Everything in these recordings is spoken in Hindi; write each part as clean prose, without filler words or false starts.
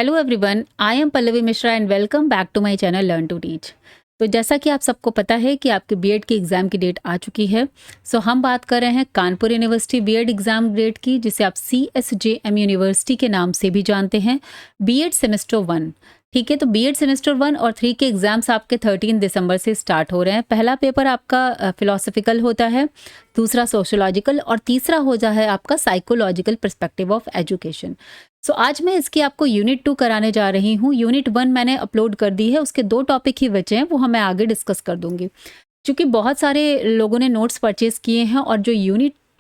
Hello everyone, I am Pallavi Mishra and welcome back to my channel learn to teach. तो जैसा कि आप सबको पता है कि आपके बीएड की एग्ज़ाम की डेट आ चुकी है। हम बात कर रहे हैं Kanpur university B Ed exam date की, जिसे आप CSJM यूनिवर्सिटी के नाम से भी जानते हैं। बीएड सेमेस्टर 1, ठीक है। तो बीएड सेमेस्टर 1 और 3 के एग्ज़ाम्स आपके 13 दिसंबर से स्टार्ट हो रहे हैं। पहला पेपर आपका फिलोसफिकल होता है, दूसरा सोशोलॉजिकल और तीसरा हो जा है आपका साइकोलॉजिकल पर्सपेक्टिव ऑफ एजुकेशन। आज मैं इसकी आपको यूनिट 2 कराने जा रही हूँ। यूनिट 1 मैंने अपलोड कर दी है, उसके 2 टॉपिक ही बचे हैं, वो मैं आगे डिस्कस कर दूंगी। क्योंकि बहुत सारे लोगों ने नोट्स परचेज किए हैं और जो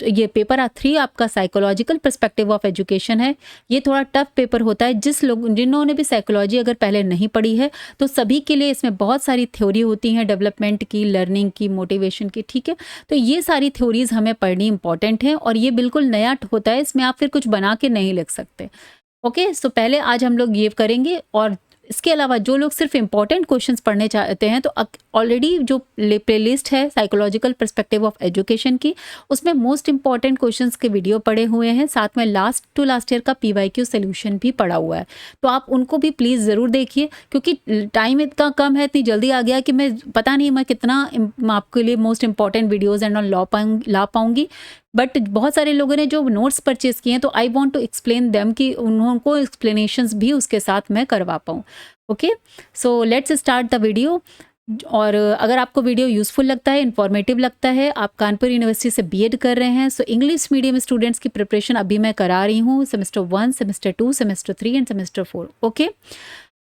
ये पेपर 3 आपका साइकोलॉजिकल पर्सपेक्टिव ऑफ एजुकेशन है, ये थोड़ा टफ पेपर होता है। जिन्होंने भी साइकोलॉजी अगर पहले नहीं पढ़ी है, तो सभी के लिए इसमें बहुत सारी थ्योरी होती हैं, डेवलपमेंट की, लर्निंग की, मोटिवेशन की, ठीक है। तो ये सारी थ्योरीज हमें पढ़नी इंपॉर्टेंट है और ये बिल्कुल नया होता है, इसमें आप फिर कुछ बना के नहीं लिख सकते। ओके, सो पहले आज हम लोग ये करेंगे। और इसके अलावा जो लोग सिर्फ इंपॉर्टेंट क्वेश्चंस पढ़ने चाहते हैं, तो ऑलरेडी जो प्लेलिस्ट है साइकोलॉजिकल पर्सपेक्टिव ऑफ एजुकेशन की, उसमें मोस्ट इंपॉर्टेंट क्वेश्चंस के वीडियो पड़े हुए हैं। साथ में लास्ट टू लास्ट ईयर का PYQ सोल्यूशन भी पड़ा हुआ है, तो आप उनको भी प्लीज़ ज़रूर देखिए। क्योंकि टाइम इतना कम है, इतनी जल्दी आ गया कि मैं पता नहीं मैं कितना आपके लिए मोस्ट इंपॉर्टेंट वीडियोज़ एंड ला पाऊँगी। बट बहुत सारे लोगों ने जो नोट्स परचेज किए हैं, तो I want to explain them कि उनको एक्सप्लेनेशंस भी उसके साथ मैं करवा पाऊँ। Okay, so let's start the video. और अगर आपको वीडियो यूज़फुल लगता है, इन्फॉर्मेटिव लगता है, आप कानपुर यूनिवर्सिटी से बीएड कर रहे हैं, सो इंग्लिश मीडियम स्टूडेंट्स की प्रिपरेशन अभी मैं करा रही हूँ, semester 1, semester 2, semester 3 end semester 4। Okay,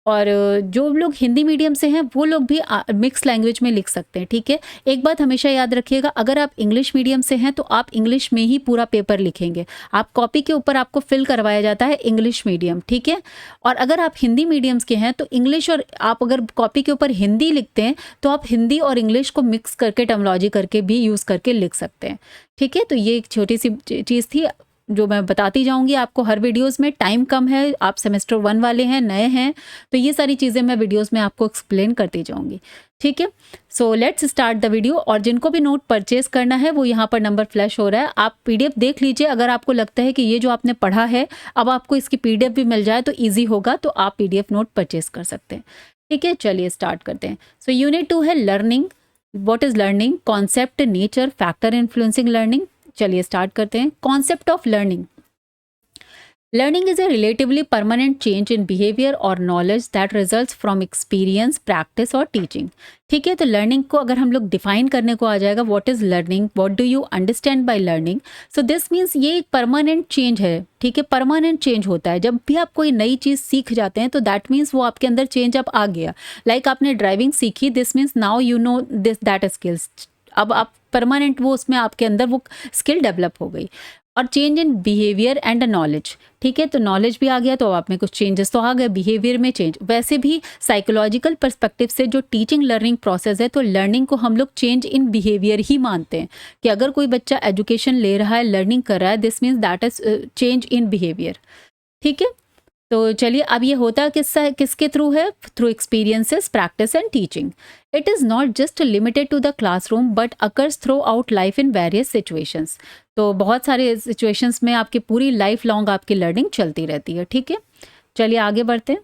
और जो लोग हिंदी मीडियम से हैं, वो लोग भी मिक्स लैंग्वेज में लिख सकते हैं, ठीक है। एक बात हमेशा याद रखिएगा, अगर आप इंग्लिश मीडियम से हैं, तो आप इंग्लिश में ही पूरा पेपर लिखेंगे। आप कॉपी के ऊपर आपको फिल करवाया जाता है इंग्लिश मीडियम, ठीक है। और अगर आप हिंदी मीडियम्स के हैं, तो इंग्लिश, और आप अगर कॉपी के ऊपर हिंदी लिखते हैं, तो आप हिंदी और इंग्लिश को मिक्स करके टर्मिनोलॉजी करके भी यूज़ करके लिख सकते हैं, ठीक है। तो ये एक छोटी सी चीज़ थी जो मैं बताती जाऊंगी आपको हर वीडियोस में। टाइम कम है, आप सेमेस्टर 1 वाले हैं, नए हैं, तो ये सारी चीज़ें मैं वीडियोस में आपको एक्सप्लेन करती जाऊंगी, ठीक है। सो लेट्स स्टार्ट द वीडियो। और जिनको भी नोट परचेज करना है, वो यहाँ पर नंबर फ्लैश हो रहा है, आप PDF देख लीजिए। अगर आपको लगता है कि ये जो आपने पढ़ा है, अब आपको इसकी PDF भी मिल जाए तो ईजी होगा, तो आप PDF नोट परचेज कर सकते हैं, ठीक है। चलिए स्टार्ट करते हैं। यूनिट 2 है learning. What is learning? Concept, nature, factor influencing learning. चलिए स्टार्ट करते हैं। Concept of learning. Learning is a relatively permanent change in behavior or knowledge that results from experience, practice और teaching। ठीक है, तो लर्निंग को अगर हम लोग डिफाइन करने को आ जाएगा, what is learning, what do you understand by learning. So this means ये एक परमानेंट चेंज है, ठीक है। परमानेंट चेंज होता है जब भी आप कोई नई चीज़ सीख जाते हैं, तो दैट मीन्स वो आपके अंदर चेंज अब आ गया। लाइक आपने ड्राइविंग सीखी, this means now you know this that skills. अब आप परमानेंट वो उसमें आपके अंदर वो स्किल डेवलप हो गई। और change in behaviour and knowledge, ठीक है। तो नॉलेज भी आ गया, तो आप में कुछ चेंजेस तो आ गए, बिहेवियर में चेंज। वैसे भी साइकोलॉजिकल पर्सपेक्टिव से जो टीचिंग लर्निंग प्रोसेस है, तो लर्निंग को हम लोग चेंज इन बिहेवियर ही मानते हैं कि अगर कोई बच्चा एजुकेशन ले रहा है, लर्निंग कर रहा है, this means that is change in behaviour, ठीक है। तो चलिए, अब ये होता किसके थ्रू है? Through experiences, practice and teaching. It is not just limited to the classroom but occurs throughout life in various situations. तो बहुत सारे सिचुएशंस में आपकी पूरी लाइफ लॉन्ग आपकी लर्निंग चलती रहती है, ठीक है। चलिए आगे बढ़ते हैं।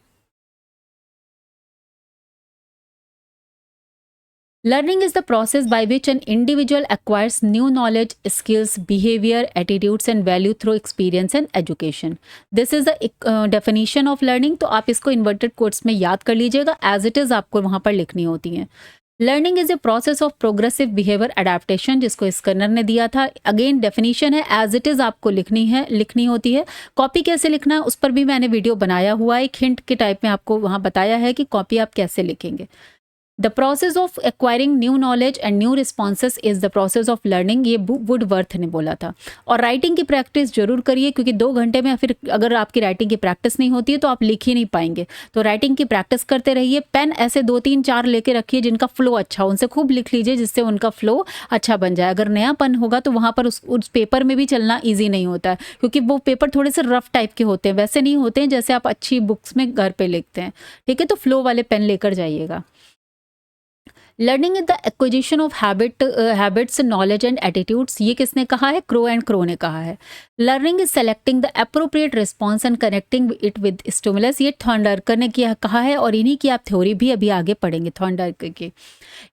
Learning is the process by which an individual acquires new knowledge, skills, behavior, attitudes and value through experience and education. This is the definition of learning। तो आप इसको inverted quotes में याद कर लीजिएगा, as it is आपको वहाँ पर लिखनी होती हैं। Learning is a process of progressive behaviour adaptation, जिसको स्कनर ने दिया था। अगेन डेफिनेशन है, एज इट इज़ आपको लिखनी होती है। कॉपी कैसे लिखना है, उस पर भी मैंने वीडियो बनाया हुआ है, एक हिंट के टाइप में आपको वहाँ बताया है कि कॉपी आप कैसे लिखेंगे। The process of acquiring new knowledge and new responses is the process of learning, ये वुडवर्थ ने बोला था। और राइटिंग की प्रैक्टिस जरूर करिए, क्योंकि 2 घंटे में फिर अगर आपकी राइटिंग की प्रैक्टिस नहीं होती है, तो आप लिख ही नहीं पाएंगे। तो राइटिंग की प्रैक्टिस करते रहिए। पेन ऐसे 2, 3, 4 लेके रखिए जिनका फ्लो अच्छा हो, उनसे खूब लिख लीजिए, जिससे उनका फ्लो अच्छा बन जाए। अगर नया पेन होगा, तो वहाँ पर उस पेपर में भी चलना ईजी नहीं होता है, क्योंकि वो पेपर थोड़े से रफ टाइप के होते हैं, वैसे नहीं होते हैं जैसे आप अच्छी बुक्स में घर पे लिखते हैं, ठीक है। तो फ्लो वाले पेन लेकर जाइएगा। Learning is the acquisition of habits, knowledge and attitudes, ये किसने कहा है? क्रो एंड क्रो ने कहा है। Learning is selecting the appropriate response and connecting it with stimulus, ये थॉर्नडायर्कर ने किया कहा है, और इन्हीं की आप थ्योरी भी अभी आगे पढ़ेंगे थॉर्नडायर्कर की।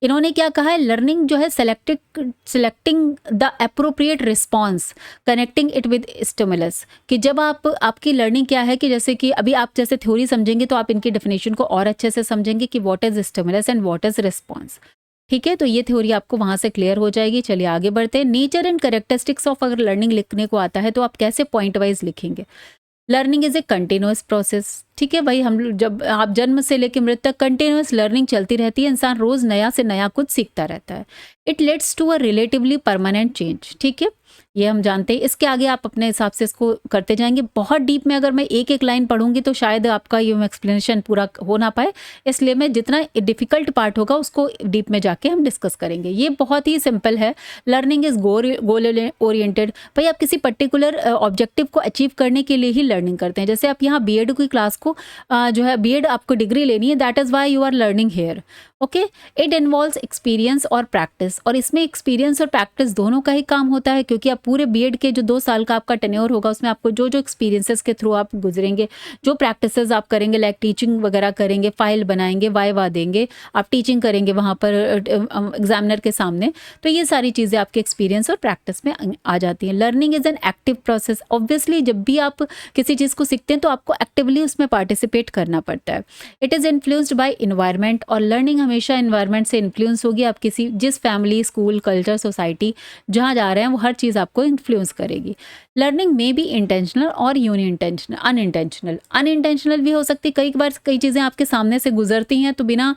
इन्होंने क्या कहा है? लर्निंग जो है selecting the appropriate response, connecting it with stimulus, कि जब आपकी लर्निंग क्या है कि जैसे कि अभी आप जैसे थ्योरी समझेंगे तो आप इनकी डेफिनेशन को और अच्छे से समझेंगे कि what is stimulus and what is response. ठीक है, तो ये थ्योरी आपको वहां से क्लियर हो जाएगी। चलिए आगे बढ़ते हैं। नेचर एंड कैरेक्टरिस्टिक्स ऑफ, अगर लर्निंग लिखने को आता है तो आप कैसे पॉइंट वाइज लिखेंगे? Learning is a continuous process. ठीक है भाई, हम जब आप जन्म से लेकर मृत्यु तक कंटिन्यूअस लर्निंग चलती रहती है, इंसान रोज नया से नया कुछ सीखता रहता है। It leads to a relatively permanent change. ठीक है, ये हम जानते हैं। इसके आगे आप अपने हिसाब से इसको करते जाएंगे। बहुत डीप में अगर मैं एक एक लाइन पढ़ूंगी तो शायद आपका ये एक्सप्लेनेशन पूरा हो ना पाए, इसलिए मैं जितना डिफिकल्ट पार्ट होगा उसको डीप में जाके हम डिस्कस करेंगे। ये बहुत ही सिंपल है। Learning is goal oriented. भाई आप किसी पर्टिकुलर ऑब्जेक्टिव को अचीव करने के लिए ही लर्निंग करते हैं। जैसे आप यहाँ बीएड की क्लास को जो है बीएड आपको डिग्री लेनी है, that is why you are learning here. Okay, it involves experience और प्रैक्टिस, और इसमें एक्सपीरियंस और प्रैक्टिस दोनों का ही काम होता है, क्योंकि आप पूरे बीएड के जो 2 साल का आपका टेन्योर होगा उसमें आपको जो जो एक्सपीरियंसेस के थ्रू आप गुजरेंगे, जो प्रैक्टिसेस आप करेंगे, लाइक टीचिंग वगैरह करेंगे, फाइल बनाएंगे, वाइवा देंगे, आप टीचिंग करेंगे वहाँ पर एग्जामिनर के सामने, तो ये सारी चीज़ें आपके एक्सपीरियंस और प्रैक्टिस में आ जाती हैं। Learning is an active process. Obviously जब भी आप किसी चीज़ को सीखते हैं तो आपको एक्टिवली उसमें पार्टिसिपेट करना पड़ता है। It is influenced by environment, और लर्निंग हमेशा इन्वायरमेंट से इन्फ्लुएंस होगी। आप किसी जिस फैमिली, स्कूल, कल्चर, सोसाइटी जहाँ जा रहे हैं वो हर चीज़ आपको इन्फ्लुएंस करेगी। लर्निंग में बी इंटेंशनल और यूनिइंटेंशनल, अनइंटेंशनल भी हो सकती है। कई बार कई चीज़ें आपके सामने से गुजरती हैं तो बिना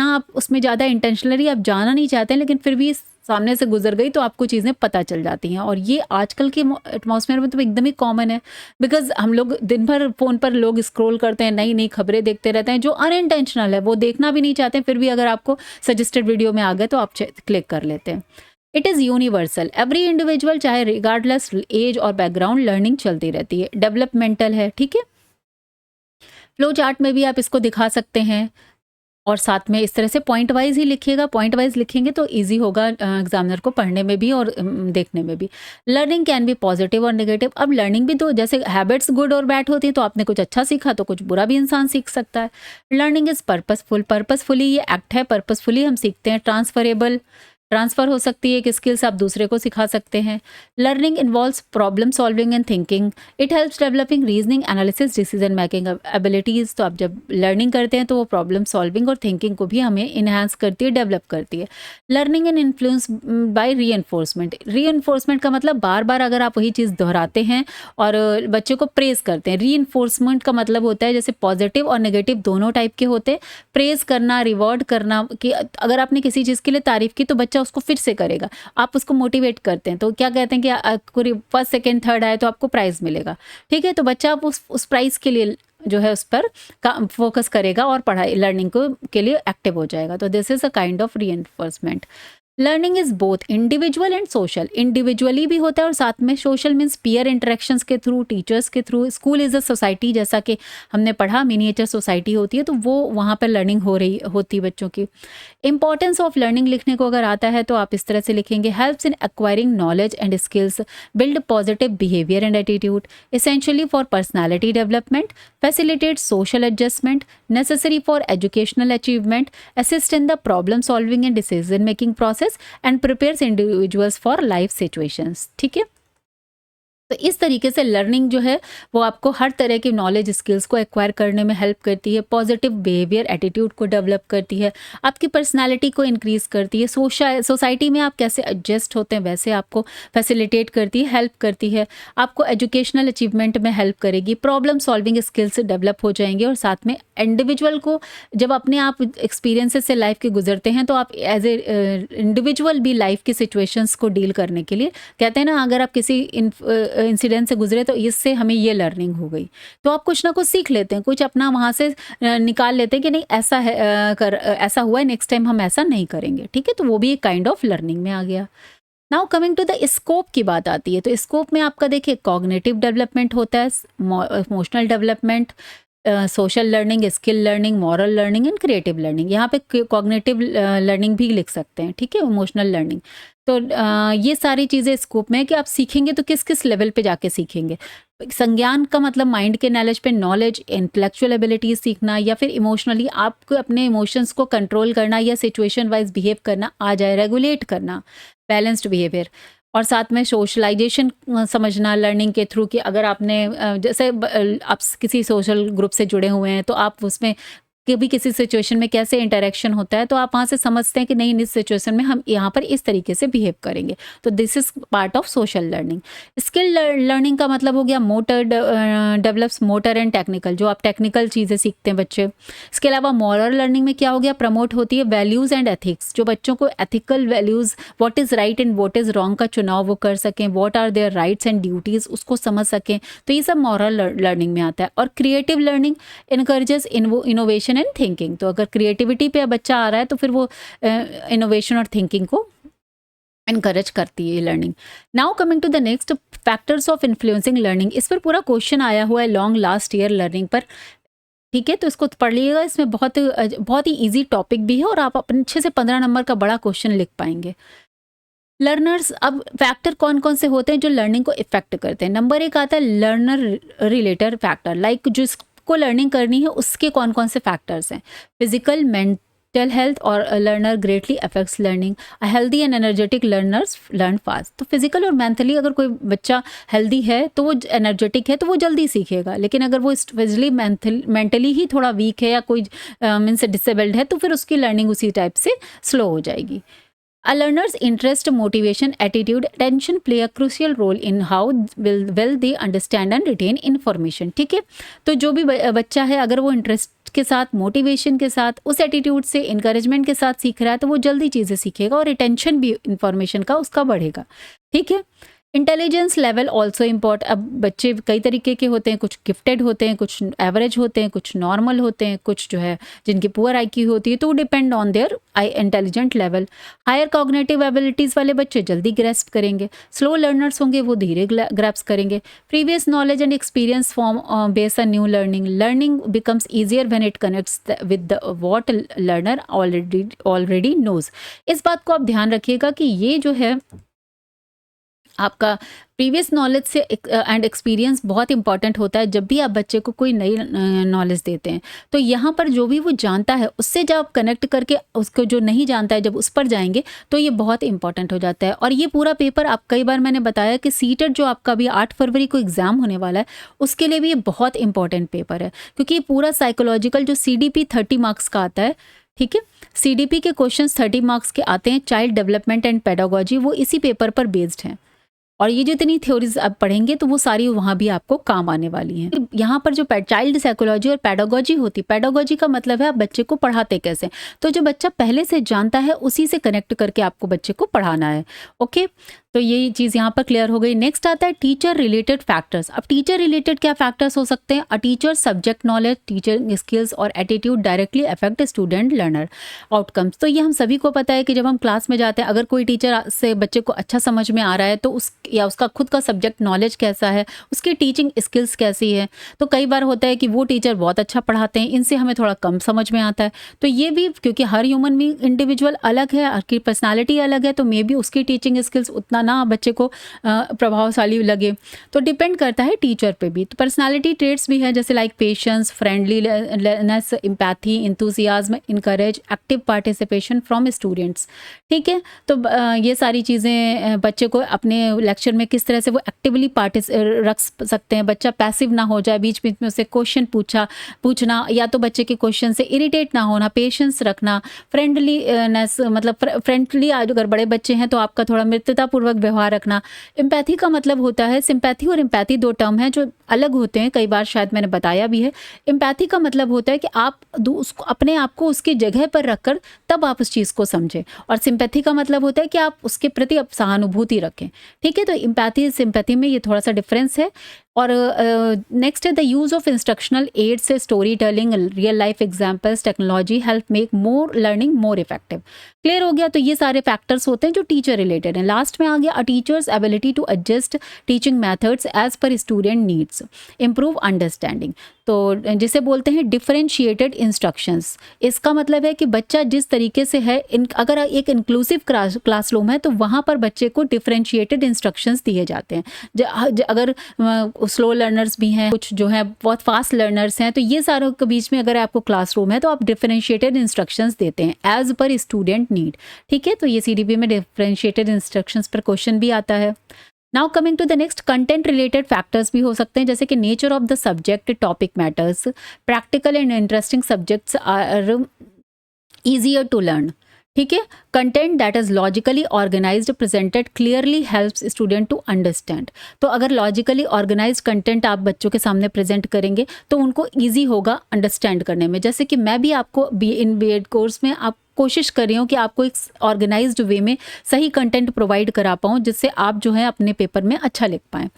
आप उसमें ज़्यादा इंटेंशनली आप जाना नहीं चाहते हैं, लेकिन फिर भी सामने से गुजर गई तो आपको चीज़ें पता चल जाती हैं, और ये आजकल के एटमॉस्फेयर में तो एकदम ही कॉमन है। बिकॉज हम लोग दिन भर फ़ोन पर लोग स्क्रॉल करते हैं, नई नई खबरें देखते रहते हैं, जो अनइंटेंशनल है वो देखना भी नहीं चाहते हैं, फिर भी अगर आपको सजेस्टेड वीडियो में आ गए तो आप क्लिक कर लेते हैं। It is universal, every individual, चाहे रिगार्डलेस एज और बैकग्राउंड, लर्निंग चलती रहती है। डेवलपमेंटल है। ठीक है, फ्लो चार्ट में भी आप इसको दिखा सकते हैं, और साथ में इस तरह से पॉइंट वाइज ही लिखिएगा। पॉइंट वाइज लिखेंगे तो इजी होगा एग्जामिनर को पढ़ने में भी और देखने में भी। लर्निंग कैन बी पॉजिटिव और नेगेटिव। अब लर्निंग भी तो जैसे हैबिट्स गुड और बैड होती है, तो आपने कुछ अच्छा सीखा तो कुछ बुरा भी इंसान सीख सकता है। लर्निंग इज पर्पसफुल, पर्पसफुली ये एक्ट है, पर्पसफुली हम सीखते हैं। ट्रांसफरेबल, ट्रांसफ़र हो सकती है, एक स्किल से आप दूसरे को सिखा सकते हैं। Learning involves problem solving and thinking. It helps developing reasoning, analysis, decision making abilities. तो आप जब लर्निंग करते हैं तो वो प्रॉब्लम सॉल्विंग और थिंकिंग को भी हमें इन्हांस करती है, डेवलप करती है। Learning and influence by reinforcement. Reinforcement का मतलब बार बार अगर आप वही चीज़ दोहराते हैं और बच्चे को प्रेज करते हैं। रीइंफोर्समेंट का मतलब होता है जैसे पॉजिटिव और नेगेटिव दोनों टाइप के होते हैं। प्रेज करना, रिवॉर्ड करना, कि अगर आपने किसी चीज़ के लिए तारीफ की तो बच्चा उसको फिर से करेगा। आप उसको मोटिवेट करते हैं तो क्या कहते हैं कि आपको फर्स्ट, सेकंड, थर्ड आए तो आपको प्राइज़ मिलेगा। ठीक है, तो बच्चा आप उस प्राइज़ के लिए जो है उस पर फोकस करेगा और पढ़ाई लर्निंग को के लिए एक्टिव हो जाएगा। तो this is a kind of reinforcement. Learning is both individual and social. Individually भी होता है और साथ में सोशल मीन्स पीयर इंटरेक्शंस के थ्रू, टीचर्स के through. School is a society, जैसा कि हमने पढ़ा मिनिएचर सोसाइटी होती है, तो वो वहाँ पर लर्निंग होती बच्चों की। इंपॉर्टेंस ऑफ लर्निंग लिखने को अगर आता है तो आप इस तरह से लिखेंगे। Helps in acquiring knowledge and skills, build positive behaviour and attitude, essentially for personality development, facilitate social adjustment, necessary for educational achievement, assist in the problem solving and decision making process, and prepares individuals for life situations। ठीक है, तो इस तरीके से लर्निंग जो है वो आपको हर तरह की नॉलेज, स्किल्स को एक्वायर करने में हेल्प करती है। पॉजिटिव बिहेवियर, एटीट्यूड को डेवलप करती है, आपकी पर्सनालिटी को इंक्रीज करती है। सोसाइटी में आप कैसे एडजस्ट होते हैं वैसे आपको फैसिलिटेट करती है, हेल्प करती है। आपको एजुकेशनल अचीवमेंट में हेल्प करेगी। प्रॉब्लम सॉल्विंग स्किल्स डेवलप हो जाएंगे, और साथ में इंडिविजुअल को जब अपने आप एक्सपीरियंसेस से लाइफ के गुजरते हैं तो आप एज ए इंडिविजुअल भी लाइफ की सिचुएशंस को डील करने के लिए, कहते हैं ना, अगर आप किसी इंसिडेंट से गुजरे तो इससे हमें ये लर्निंग हो गई, तो आप कुछ ना कुछ सीख लेते हैं, कुछ अपना वहाँ से निकाल लेते हैं कि नहीं ऐसा है, ऐसा हुआ है, नेक्स्ट टाइम हम ऐसा नहीं करेंगे। ठीक है, तो वो भी एक काइंड ऑफ लर्निंग में आ गया। Now coming to the scope की बात आती है, तो स्कोप में आपका देखिए कॉग्निटिव डेवलपमेंट होता है, emotional development, social learning, skill learning, moral learning and creative learning. यहाँ पे कॉग्निटिव लर्निंग भी लिख सकते हैं, ठीक है, इमोशनल लर्निंग। तो ये सारी चीज़ें स्कोप में है कि आप सीखेंगे तो किस किस लेवल पे जाके सीखेंगे। संज्ञान का मतलब माइंड के नॉलेज पे नॉलेज, इंटेलेक्चुअल एबिलिटीज सीखना, या फिर इमोशनली आपको अपने इमोशंस को कंट्रोल करना या सिचुएशन वाइज बिहेव करना आ जाए, रेगुलेट करना, बैलेंस्ड बिहेवियर। और साथ में सोशलाइजेशन समझना लर्निंग के थ्रू, कि अगर आपने जैसे आप किसी सोशल ग्रुप से जुड़े हुए हैं तो आप उसमें कभी किसी सिचुएशन में कैसे इंटरेक्शन होता है तो आप वहाँ से समझते हैं कि नहीं, इस सिचुएशन में हम यहाँ पर इस तरीके से बिहेव करेंगे। तो this is part of social learning. Skill learning का मतलब हो गया motor, develops motor and technical, जो आप टेक्निकल चीज़ें सीखते हैं बच्चे। इसके अलावा मॉरल लर्निंग में क्या हो गया, प्रमोट होती है वैल्यूज़ एंड एथिक्स, जो बच्चों को ethical values, what is right and what is wrong का चुनाव वो कर सकें, what are their rights and duties उसको समझ सकें। तो ये सब मॉरल लर्निंग में आता है। और creative learning encourages innovation and thinking. तो अगर क्रिएटिविटी पे बच्चा आ रहा है तो फिर वो इनोवेशन और थिंकिंग को इनकरेज करती है learning. Now coming to the next, factors of influencing learning. इस पर पूरा क्वेश्चन आया हुआ है लॉन्ग लास्ट ईयर लर्निंग पर, ठीक है, तो इसको पढ़ लीजिएगा। इसमें बहुत ही इजी टॉपिक भी है और आप अपने 6 से 15 नंबर का बड़ा क्वेश्चन लिख पाएंगे। लर्नर्स, अब फैक्टर कौन कौन से होते हैं जो लर्निंग को इफेक्ट करते हैं। नंबर 1 आता है लर्नर रिलेटेड फैक्टर, लाइक जिसको लर्निंग करनी है उसके कौन कौन से फैक्टर्स हैं। फिजिकल, मेंटल हेल्थ और learner greatly affects learning. Healthy and energetic learners learn fast. तो फिजिकल और मेंटली अगर कोई बच्चा हेल्दी है तो वो एनर्जेटिक है तो वो जल्दी सीखेगा, लेकिन अगर वो फिजिकली मेंटली ही थोड़ा वीक है या कोई मीन्स डिसेबल्ड है तो फिर उसकी लर्निंग उसी टाइप से स्लो हो जाएगी। A learner's interest, motivation, attitude, attention play a crucial role in how well they understand and retain information। ठीक है, तो जो भी बच्चा है अगर वो इंटरेस्ट के साथ, मोटिवेशन के साथ, उस एटीट्यूड से, इंकरेजमेंट के साथ सीख रहा है तो वो जल्दी चीज़ें सीखेगा और रिटेंशन भी इंफॉर्मेशन का उसका बढ़ेगा। ठीक है, इंटेलिजेंस लेवल ऑल्सो इम्पॉर्ट। अब बच्चे कई तरीके के होते हैं, कुछ गिफ्टेड होते हैं, कुछ एवरेज होते हैं, कुछ नॉर्मल होते हैं, कुछ जो है जिनकी पुअर IQ होती है, तो वो depend on their intelligent level. Higher cognitive abilities वाले बच्चे जल्दी ग्रेस्प करेंगे, स्लो लर्नर्स होंगे वो धीरे ग्रेस्प करेंगे। Previous knowledge and experience form base a new learning. Learning becomes easier when it connects with what learner already knows. इस बात को आप ध्यान रखिएगा कि ये जो है आपका प्रीवियस नॉलेज से एंड एक्सपीरियंस बहुत इंपॉर्टेंट होता है जब भी आप बच्चे को कोई नई नॉलेज देते हैं। तो यहाँ पर जो भी वो जानता है उससे जब आप कनेक्ट करके उसको जो नहीं जानता है जब उस पर जाएंगे तो ये बहुत इंपॉर्टेंट हो जाता है। और ये पूरा पेपर आप कई बार मैंने बताया कि सीटेट जो आपका अभी 8 फरवरी को एग्ज़ाम होने वाला है उसके लिए भी ये बहुत इंपॉर्टेंट पेपर है, क्योंकि पूरा साइकोलॉजिकल जो CDP 30 मार्क्स का आता है, ठीक है, CDP के क्वेश्चंस 30 मार्क्स के आते हैं। चाइल्ड डेवलपमेंट एंड पेडागोजी वो इसी पेपर पर बेस्ड हैं। और ये जो इतनी थ्योरीज आप पढ़ेंगे तो वो सारी वहाँ भी आपको काम आने वाली हैं। यहाँ पर जो चाइल्ड साइकोलॉजी और पेडागोजी होती है, पेडागोजी का मतलब है आप बच्चे को पढ़ाते कैसे, तो जो बच्चा पहले से जानता है उसी से कनेक्ट करके आपको बच्चे को पढ़ाना है। ओके, तो ये चीज़ यहाँ पर क्लियर हो गई। नेक्स्ट आता है टीचर रिलेटेड फैक्टर्स। अब टीचर रिलेटेड क्या फैक्टर्स हो सकते हैं। A teacher subject knowledge, teacher skills और attitude directly affect student learner outcomes. तो ये हम सभी को पता है कि जब हम क्लास में जाते हैं अगर कोई टीचर से बच्चे को अच्छा समझ में आ रहा है तो या उसका खुद का सब्जेक्ट नॉलेज कैसा है, उसकी टीचिंग स्किल्स कैसी है। तो कई बार होता है कि वो टीचर बहुत अच्छा पढ़ाते हैं, इनसे हमें थोड़ा कम समझ में आता है। तो ये भी क्योंकि हर ह्यूमन भी इंडिविजुअल अलग है, हर की पर्सनैलिटी अलग है, तो मे बी उसकी टीचिंग स्किल्स उतना ना बच्चे को प्रभावशाली लगे। तो डिपेंड करता है टीचर पे भी। तो पर्सनालिटी ट्रेट्स भी है जैसे like patience, friendliness, empathy, enthusiasm, encourage, active participation from students. ठीक है, तो ये सारी चीज़ें बच्चे को अपने लेक्चर में किस तरह से वो एक्टिवली रख सकते हैं। बच्चा पैसिव ना हो जाए, बीच बीच में उसे क्वेश्चन पूछना, या तो बच्चे के क्वेश्चन से इरिटेट ना होना, पेशेंस रखना, फ्रेंडलीनेस मतलब फ्रेंडली, अगर बड़े बच्चे हैं तो आपका थोड़ा मित्रतापूर्वक व्यवहार रखना। एम्पैथी का मतलब होता है, सिंपैथी और एम्पैथी 2 टर्म हैं जो अलग होते हैं, कई बार शायद मैंने बताया भी है। एम्पैथी का मतलब होता है कि आप उसको अपने आप को उसकी जगह पर रखकर तब आप उस चीज़ को समझें, और सिंपैथी का मतलब होता है कि आप उसके प्रति अब सहानुभूति रखें। ठीक है, तो एम्पैथी सिंपैथी में ये थोड़ा सा डिफरेंस है। और नेक्स्ट है the use of instructional aid से story telling, real life examples, technology help make more learning more effective. Clear हो गया। तो ये सारे फैक्टर्स होते हैं जो टीचर रिलेटेड हैं। लास्ट में आ आगे, a teacher's ability to adjust teaching methods as per student needs, improve understanding. तो जिसे बोलते हैं डिफरेंशिएटेड इंस्ट्रक्शंस। इसका मतलब है कि बच्चा जिस तरीके से है, अगर एक इंक्लूसिव क्लासरूम है तो वहाँ पर बच्चे को डिफरेंशिएटेड इंस्ट्रक्शंस दिए जाते हैं। अगर स्लो लर्नर्स भी हैं, कुछ जो है बहुत फास्ट लर्नर्स हैं, तो ये सारों के बीच में अगर आपको क्लासरूम है तो आप डिफरेंशिएटेड इंस्ट्रक्शंस देते हैं एज पर स्टूडेंट नीड। ठीक है, तो ये CDP में डिफरेंशिएटेड इंस्ट्रक्शंस पर क्वेश्चन भी आता है। Now coming to the next, content related factors भी हो सकते हैं, जैसे कि nature of the subject, topic matters, practical and interesting subjects are easier to learn. ठीक है, content that is logically organised presented clearly helps student to understand. तो अगर लॉजिकली ऑर्गेनाइज्ड कंटेंट आप बच्चों के सामने प्रेजेंट करेंगे तो उनको ईजी होगा अंडरस्टैंड करने में। जैसे कि मैं भी आपको इन BEd कोर्स में आप कोशिश कर रही हूँ कि आपको एक ऑर्गेनाइज्ड वे में सही कंटेंट प्रोवाइड करा पाऊँ, जिससे आप जो है अपने पेपर में अच्छा लिख पाएँ।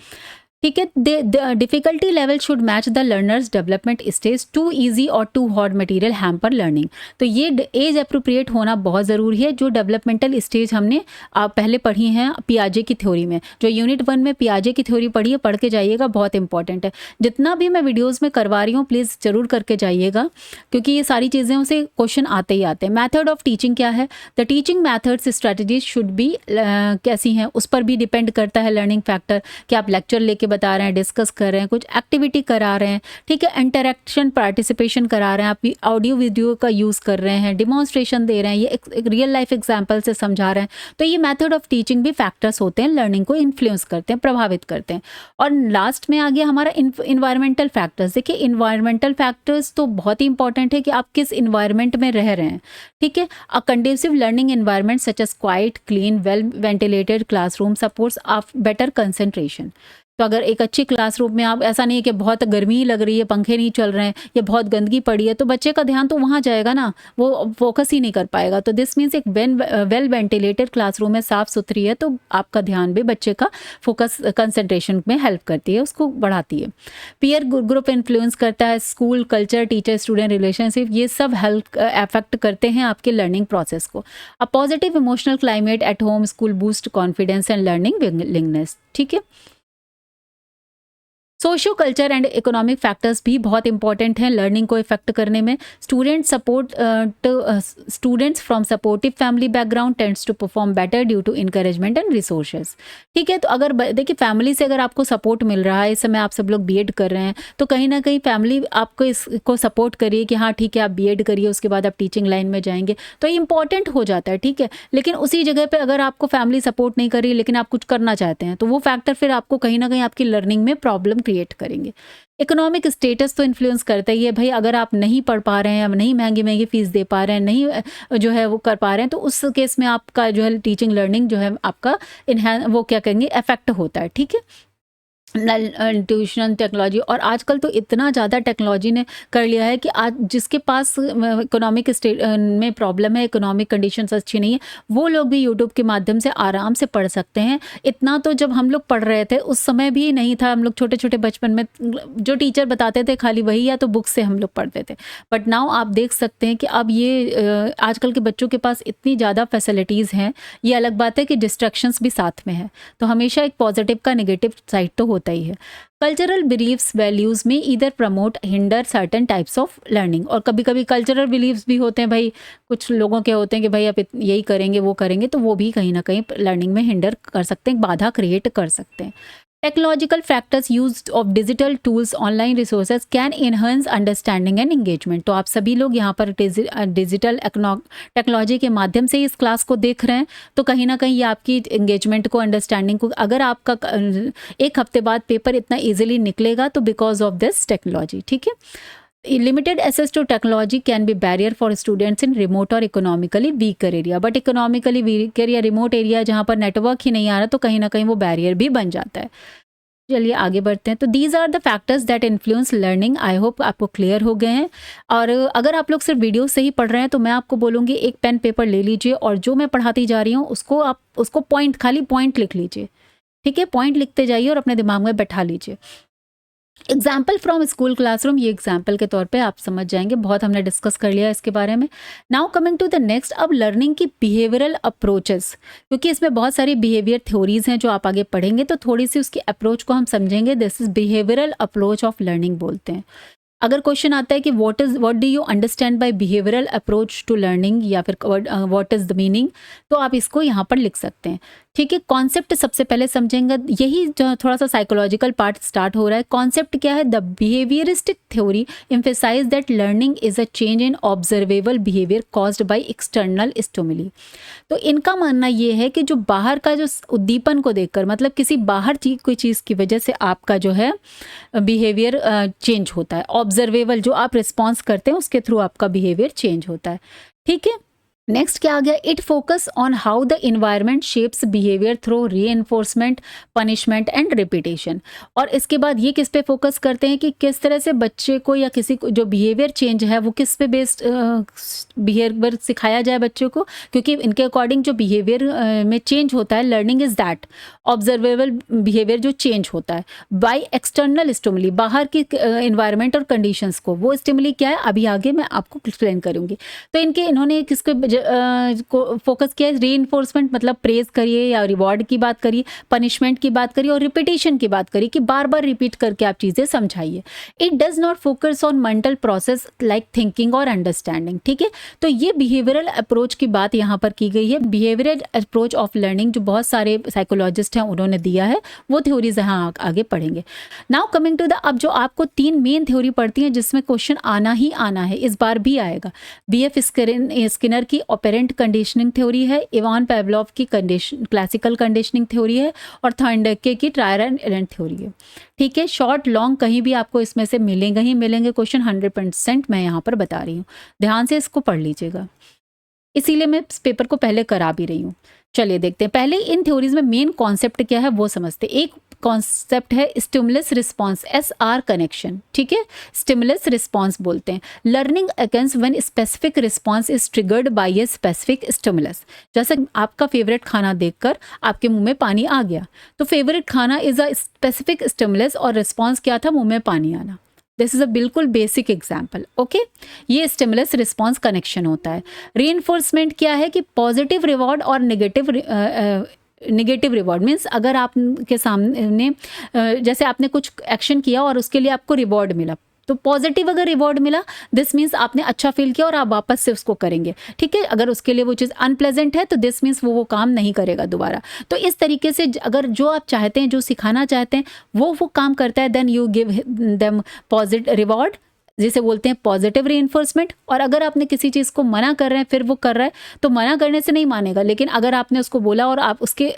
ठीक है, the difficulty level should match the learner's development stage. Too easy और too hard material hamper learning. तो ये एज अप्रोप्रिएट होना बहुत ज़रूरी है। जो डेवलपमेंटल स्टेज हमने पहले पढ़ी हैं पियाजे की थ्योरी में, जो यूनिट 1 में पियाजे की थ्योरी पढ़ी है, पढ़ के जाइएगा, बहुत इंपॉर्टेंट है। जितना भी मैं वीडियोज़ में करवा रही हूँ प्लीज़ ज़रूर करके जाइएगा, क्योंकि ये सारी चीज़ें उसे क्वेश्चन आते ही आते हैं। मैथड ऑफ टीचिंग क्या है? The teaching methods strategies should be कैसी हैं, उस पर भी डिपेंड करता है लर्निंग फैक्टर, कि आप लेक्चर लेके बता रहे हैं, डिस्कस कर रहे हैं, कुछ एक्टिविटी करा रहे हैं, ठीक है, इंटरेक्शन पार्टिसिपेशन करा रहे हैं, आप ऑडियो वीडियो का यूज़ कर रहे हैं, डिमॉन्स्ट्रेशन दे रहे हैं, ये एक रियल लाइफ एग्जाम्पल से समझा रहे हैं, तो ये मेथड ऑफ टीचिंग भी फैक्टर्स होते हैं, लर्निंग को इन्फ्लुएंस करते हैं, प्रभावित करते हैं। और लास्ट में आ गया हमारा इन्वायरमेंटल फैक्टर्स। देखिए, इन्वायरमेंटल फैक्टर्स तो बहुत ही इंपॉर्टेंट है कि आप किस इन्वायरमेंट में रह रहे हैं। ठीक है, a conducive learning environment such as quiet, clean, well ventilated classroom supports of better concentration. तो अगर एक अच्छी क्लासरूम में आप, ऐसा नहीं है कि बहुत गर्मी लग रही है, पंखे नहीं चल रहे हैं, या बहुत गंदगी पड़ी है, तो बच्चे का ध्यान तो वहाँ जाएगा ना, वो फोकस ही नहीं कर पाएगा। तो दिस मीन्स एक वेल वेंटिलेटेड क्लासरूम है, साफ़ सुथरी है, तो आपका ध्यान भी बच्चे का फोकस कंसंट्रेशन में हेल्प करती है, उसको बढ़ाती है। पीयर ग्रुप इन्फ्लुएंस करता है, school culture, teacher student relationship, ये सब हेल्प अफेक्ट करते हैं आपके लर्निंग प्रोसेस को। A positive emotional climate at home school boost confidence and learning willingness. ठीक है, socio culture and economic factors भी बहुत इंपॉर्टेंट हैं लर्निंग को इफेक्ट करने में। Students from supportive family background tends to perform better due to encouragement and resources. ठीक है, तो अगर देखिए फैमिली से अगर आपको सपोर्ट मिल रहा है, इस समय आप सब लोग BEd कर रहे हैं, तो कहीं ना कहीं फैमिली आपको इसको सपोर्ट करिए कि हाँ ठीक है आप BEd करिए, उसके बाद आप टीचिंग लाइन में जाएंगे, तो ये इंपॉर्टेंट हो जाता है। ठीक है, लेकिन उसी जगह पर अगर आपको फैमिली सपोर्ट नहीं कर रही है, लेकिन आप कुछ करना चाहते हैं, तो वो फैक्टर फिर आपको कहीं ना कहीं आपकी लर्निंग में प्रॉब्लम क्रिएट करेंगे। इकोनॉमिक स्टेटस तो इन्फ्लुएंस करता ही है भाई, अगर आप नहीं पढ़ पा रहे हैं या नहीं महंगी महंगी फीस दे पा रहे हैं, नहीं जो है वो कर पा रहे हैं, तो उस केस में आपका जो है टीचिंग लर्निंग जो है आपका वो क्या कहेंगे इफेक्ट होता है। ठीक है, ट्यूशन टेक्नोलॉजी, और आजकल तो इतना ज़्यादा टेक्नोलॉजी ने कर लिया है कि आज जिसके पास इकोनॉमिक स्टेट में प्रॉब्लम है, इकोनॉमिक कंडीशंस अच्छी नहीं है, वो लोग भी यूट्यूब के माध्यम से आराम से पढ़ सकते हैं। इतना तो जब हम लोग पढ़ रहे थे उस समय भी नहीं था, हम लोग छोटे छोटे बचपन में जो टीचर बताते थे खाली वही या तो बुक से हम लोग पढ़ते थे। बट नाउ आप देख सकते हैं कि अब ये आजकल के बच्चों के पास इतनी ज़्यादा फैसिलिटीज़ हैं। ये अलग बात है कि डिस्ट्रैक्शंस भी साथ में है, तो हमेशा एक पॉजिटिव का नेगेटिव साइड तो होता ही है। कल्चरल बिलीव्स वैल्यूज में इधर promote hinder certain types of learning, और कभी कभी कल्चरल बिलीव्स भी होते हैं भाई, कुछ लोगों के होते हैं कि भाई आप यही करेंगे वो करेंगे, तो वो भी कहीं ना कहीं लर्निंग में हिंडर कर सकते हैं, बाधा क्रिएट कर सकते हैं। Technological factors use of digital tools online resources can enhance understanding and engagement. तो आप सभी लोग यहाँ पर डिजिटल टेक्नोलॉजी के माध्यम से इस क्लास को देख रहे हैं, तो कहीं ना कहीं ये आपकी एंगेजमेंट को, अंडरस्टैंडिंग को, अगर आपका एक हफ्ते बाद पेपर इतना ईजिली निकलेगा तो बिकॉज ऑफ दिस टेक्नोलॉजी। ठीक है, limited access to technology can be barrier for students in remote और economically weaker area. But economically weaker या रिमोट एरिया जहाँ पर नेटवर्क ही नहीं आ रहा, तो कहीं ना कहीं वो बैरियर भी बन जाता है। चलिए आगे बढ़ते हैं। तो these are the factors that influence learning. I hope आपको क्लियर हो गए हैं। और अगर आप लोग सिर्फ वीडियो से ही पढ़ रहे हैं तो मैं आपको बोलूँगी एक पेन पेपर ले लीजिए, और जो मैं पढ़ाती जा रही हूँ उसको खाली पॉइंट लिख लीजिए। ठीक है, पॉइंट लिखते जाइए और अपने दिमाग में बैठा लीजिए। एग्जाम्पल फ्रॉम स्कूल क्लासरूम, ये एग्जाम्पल के तौर पे आप समझ जाएंगे, बहुत हमने डिस्कस कर लिया इसके बारे में। Now coming to the next, अब लर्निंग की बिहेवियरल अप्रोचेस, क्योंकि इसमें बहुत सारी बिहेवियर थ्योरीज हैं जो आप आगे पढ़ेंगे, तो थोड़ी सी उसकी अप्रोच को हम समझेंगे। This is behavioural approach of learning बोलते हैं। अगर क्वेश्चन आता है कि what do you understand by behavioural approach to learning, या फिर व्हाट इज द मीनिंग, तो आप इसको यहाँ पर लिख सकते हैं। ठीक है, कॉन्सेप्ट सबसे पहले समझेंगे, यही जो थोड़ा सा साइकोलॉजिकल पार्ट स्टार्ट हो रहा है। कॉन्सेप्ट क्या है? The behaviouristic theory emphasise that learning is a change in observable behaviour caused by external stimuli. तो इनका मानना ये है कि जो बाहर का जो उद्दीपन को देखकर, मतलब किसी बाहर कोई चीज़ की वजह से आपका जो है बिहेवियर चेंज होता है। ऑब्जर्वेबल जो आप रिस्पॉन्स करते हैं उसके थ्रू आपका बिहेवियर चेंज होता है। ठीक है, नेक्स्ट क्या आ गया? It focus on how the environment shapes behaviour through reinforcement, punishment and repetition. और इसके बाद ये किस पे फोकस करते हैं कि किस तरह से बच्चे को या किसी को जो बिहेवियर चेंज है वो किस पे बेस्ड बिहेवियर सिखाया जाए बच्चों को, क्योंकि इनके अकॉर्डिंग जो बिहेवियर में चेंज होता है, learning is that observable behaviour जो चेंज होता है बाय एक्सटर्नल स्टिमुली, बाहर की इन्वायरमेंट और कंडीशंस को। वो स्टिमुली क्या है अभी आगे मैं आपको एक्सप्लेन करूंगी। तो इन्होंने किसके को फोकस किया है? रीइंफोर्समेंट, मतलब प्रेज करिए या रिवॉर्ड की बात करिए, पनिशमेंट की बात करिए और रिपीटेशन की बात करिए कि बार बार रिपीट करके आप चीजें समझाइए। It does not focus on mental process like thinking और अंडरस्टैंडिंग। ठीक है, तो ये बिहेवियरल अप्रोच की बात यहाँ पर की गई है। बिहेवियरल अप्रोच ऑफ लर्निंग जो बहुत सारे साइकोलॉजिस्ट हैं उन्होंने दिया है, वो थ्योरीज यहाँ आगे पढ़ेंगे। नाउ कमिंग टू द, अब जो आपको 3 मेन थ्योरी पढ़ती हैं जिसमें क्वेश्चन आना ही आना है, इस बार भी आएगा। बीएफ स्किनर की ऑपरेंट कंडीशनिंग थ्योरी है, इवान पेवलोव की क्लासिकल कंडीशनिंग थ्योरी है, और थॉर्नडाइके की ट्रायल एंड एरर थ्योरी है। ठीक है, शॉर्ट लॉन्ग कहीं भी आपको इसमें से मिलेंगे ही मिलेंगे क्वेश्चन, 100% मैं यहाँ पर बता रही हूँ, ध्यान से इसको पढ़ लीजिएगा, इसीलिए मैं इस पेपर को पहले करा भी रही हूँ। चलिए देखते हैं, पहले इन थ्योरीज में मेन कॉन्सेप्ट क्या है वो समझते हैं। एक कॉन्सेप्ट है स्टिमुलस रिस्पॉन्स, SR कनेक्शन। ठीक है, स्टिमुलस रिस्पॉन्स बोलते हैं learning against when specific response is triggered by A specific stimulus. जैसे आपका फेवरेट खाना देखकर आपके मुंह में पानी आ गया, तो फेवरेट खाना इज अ स्पेसिफिक स्टिमुलस और रिस्पॉन्स क्या था? मुंह में पानी आना। दिस इज अ बिल्कुल बेसिक एग्जाम्पल। ओके, ये स्टिमुलस रिस्पॉन्स कनेक्शन होता है। रीइंफोर्समेंट क्या है कि पॉजिटिव रिवॉर्ड और नेगेटिव रिवॉर्ड मीन्स अगर आपके सामने जैसे आपने कुछ एक्शन किया और उसके लिए आपको रिवॉर्ड मिला, तो पॉजिटिव अगर रिवॉर्ड मिला दिस मीन्स आपने अच्छा फील किया और आप वापस से उसको करेंगे। ठीक है, अगर उसके लिए वो चीज़ अनप्लेजेंट है तो दिस मीन्स वो काम नहीं करेगा दोबारा। तो इस तरीके से अगर जो आप चाहते हैं, जो सिखाना चाहते हैं वो काम करता है, then you give them positive reward, जिसे बोलते हैं पॉजिटिव रीइंफोर्समेंट। और अगर आपने किसी चीज़ को मना कर रहे हैं फिर वो कर रहा है, तो मना करने से नहीं मानेगा, लेकिन अगर आपने उसको बोला और आप उसके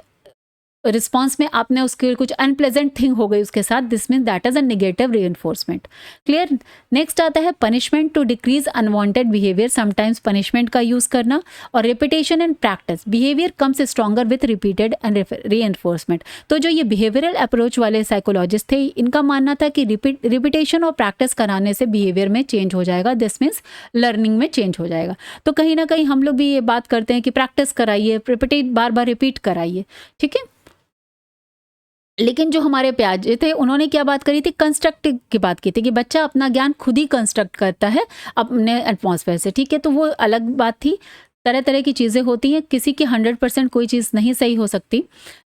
रिस्पॉन्स में आपने उसके कुछ अनप्लेजेंट थिंग हो गई उसके साथ, this mean that is a negative reinforcement. Clear. Next आता है punishment to decrease unwanted behaviour, sometimes punishment का यूज करना, और repetition and practice, behaviour comes stronger with repeated and reinforcement. तो जो ये बिहेवियरल अप्रोच वाले साइकोलॉजिस्ट थे, इनका मानना था कि रिपीटेशन और प्रैक्टिस कराने से बिहेवियर में चेंज हो जाएगा, दिस मीन्स लर्निंग में चेंज हो जाएगा। तो कहीं ना कहीं हम लोग भी ये बात करते हैं कि प्रैक्टिस कराइए, बार बार रिपीट कराइए। ठीक है, लेकिन जो हमारे प्याजे थे उन्होंने क्या बात करी थी? कंस्ट्रक्ट की बात की थी कि बच्चा अपना ज्ञान खुद ही कंस्ट्रक्ट करता है अपने एटमॉस्फेयर से। ठीक है, तो वो अलग बात थी। तरह तरह की चीज़ें होती हैं, किसी की 100% कोई चीज़ नहीं सही हो सकती,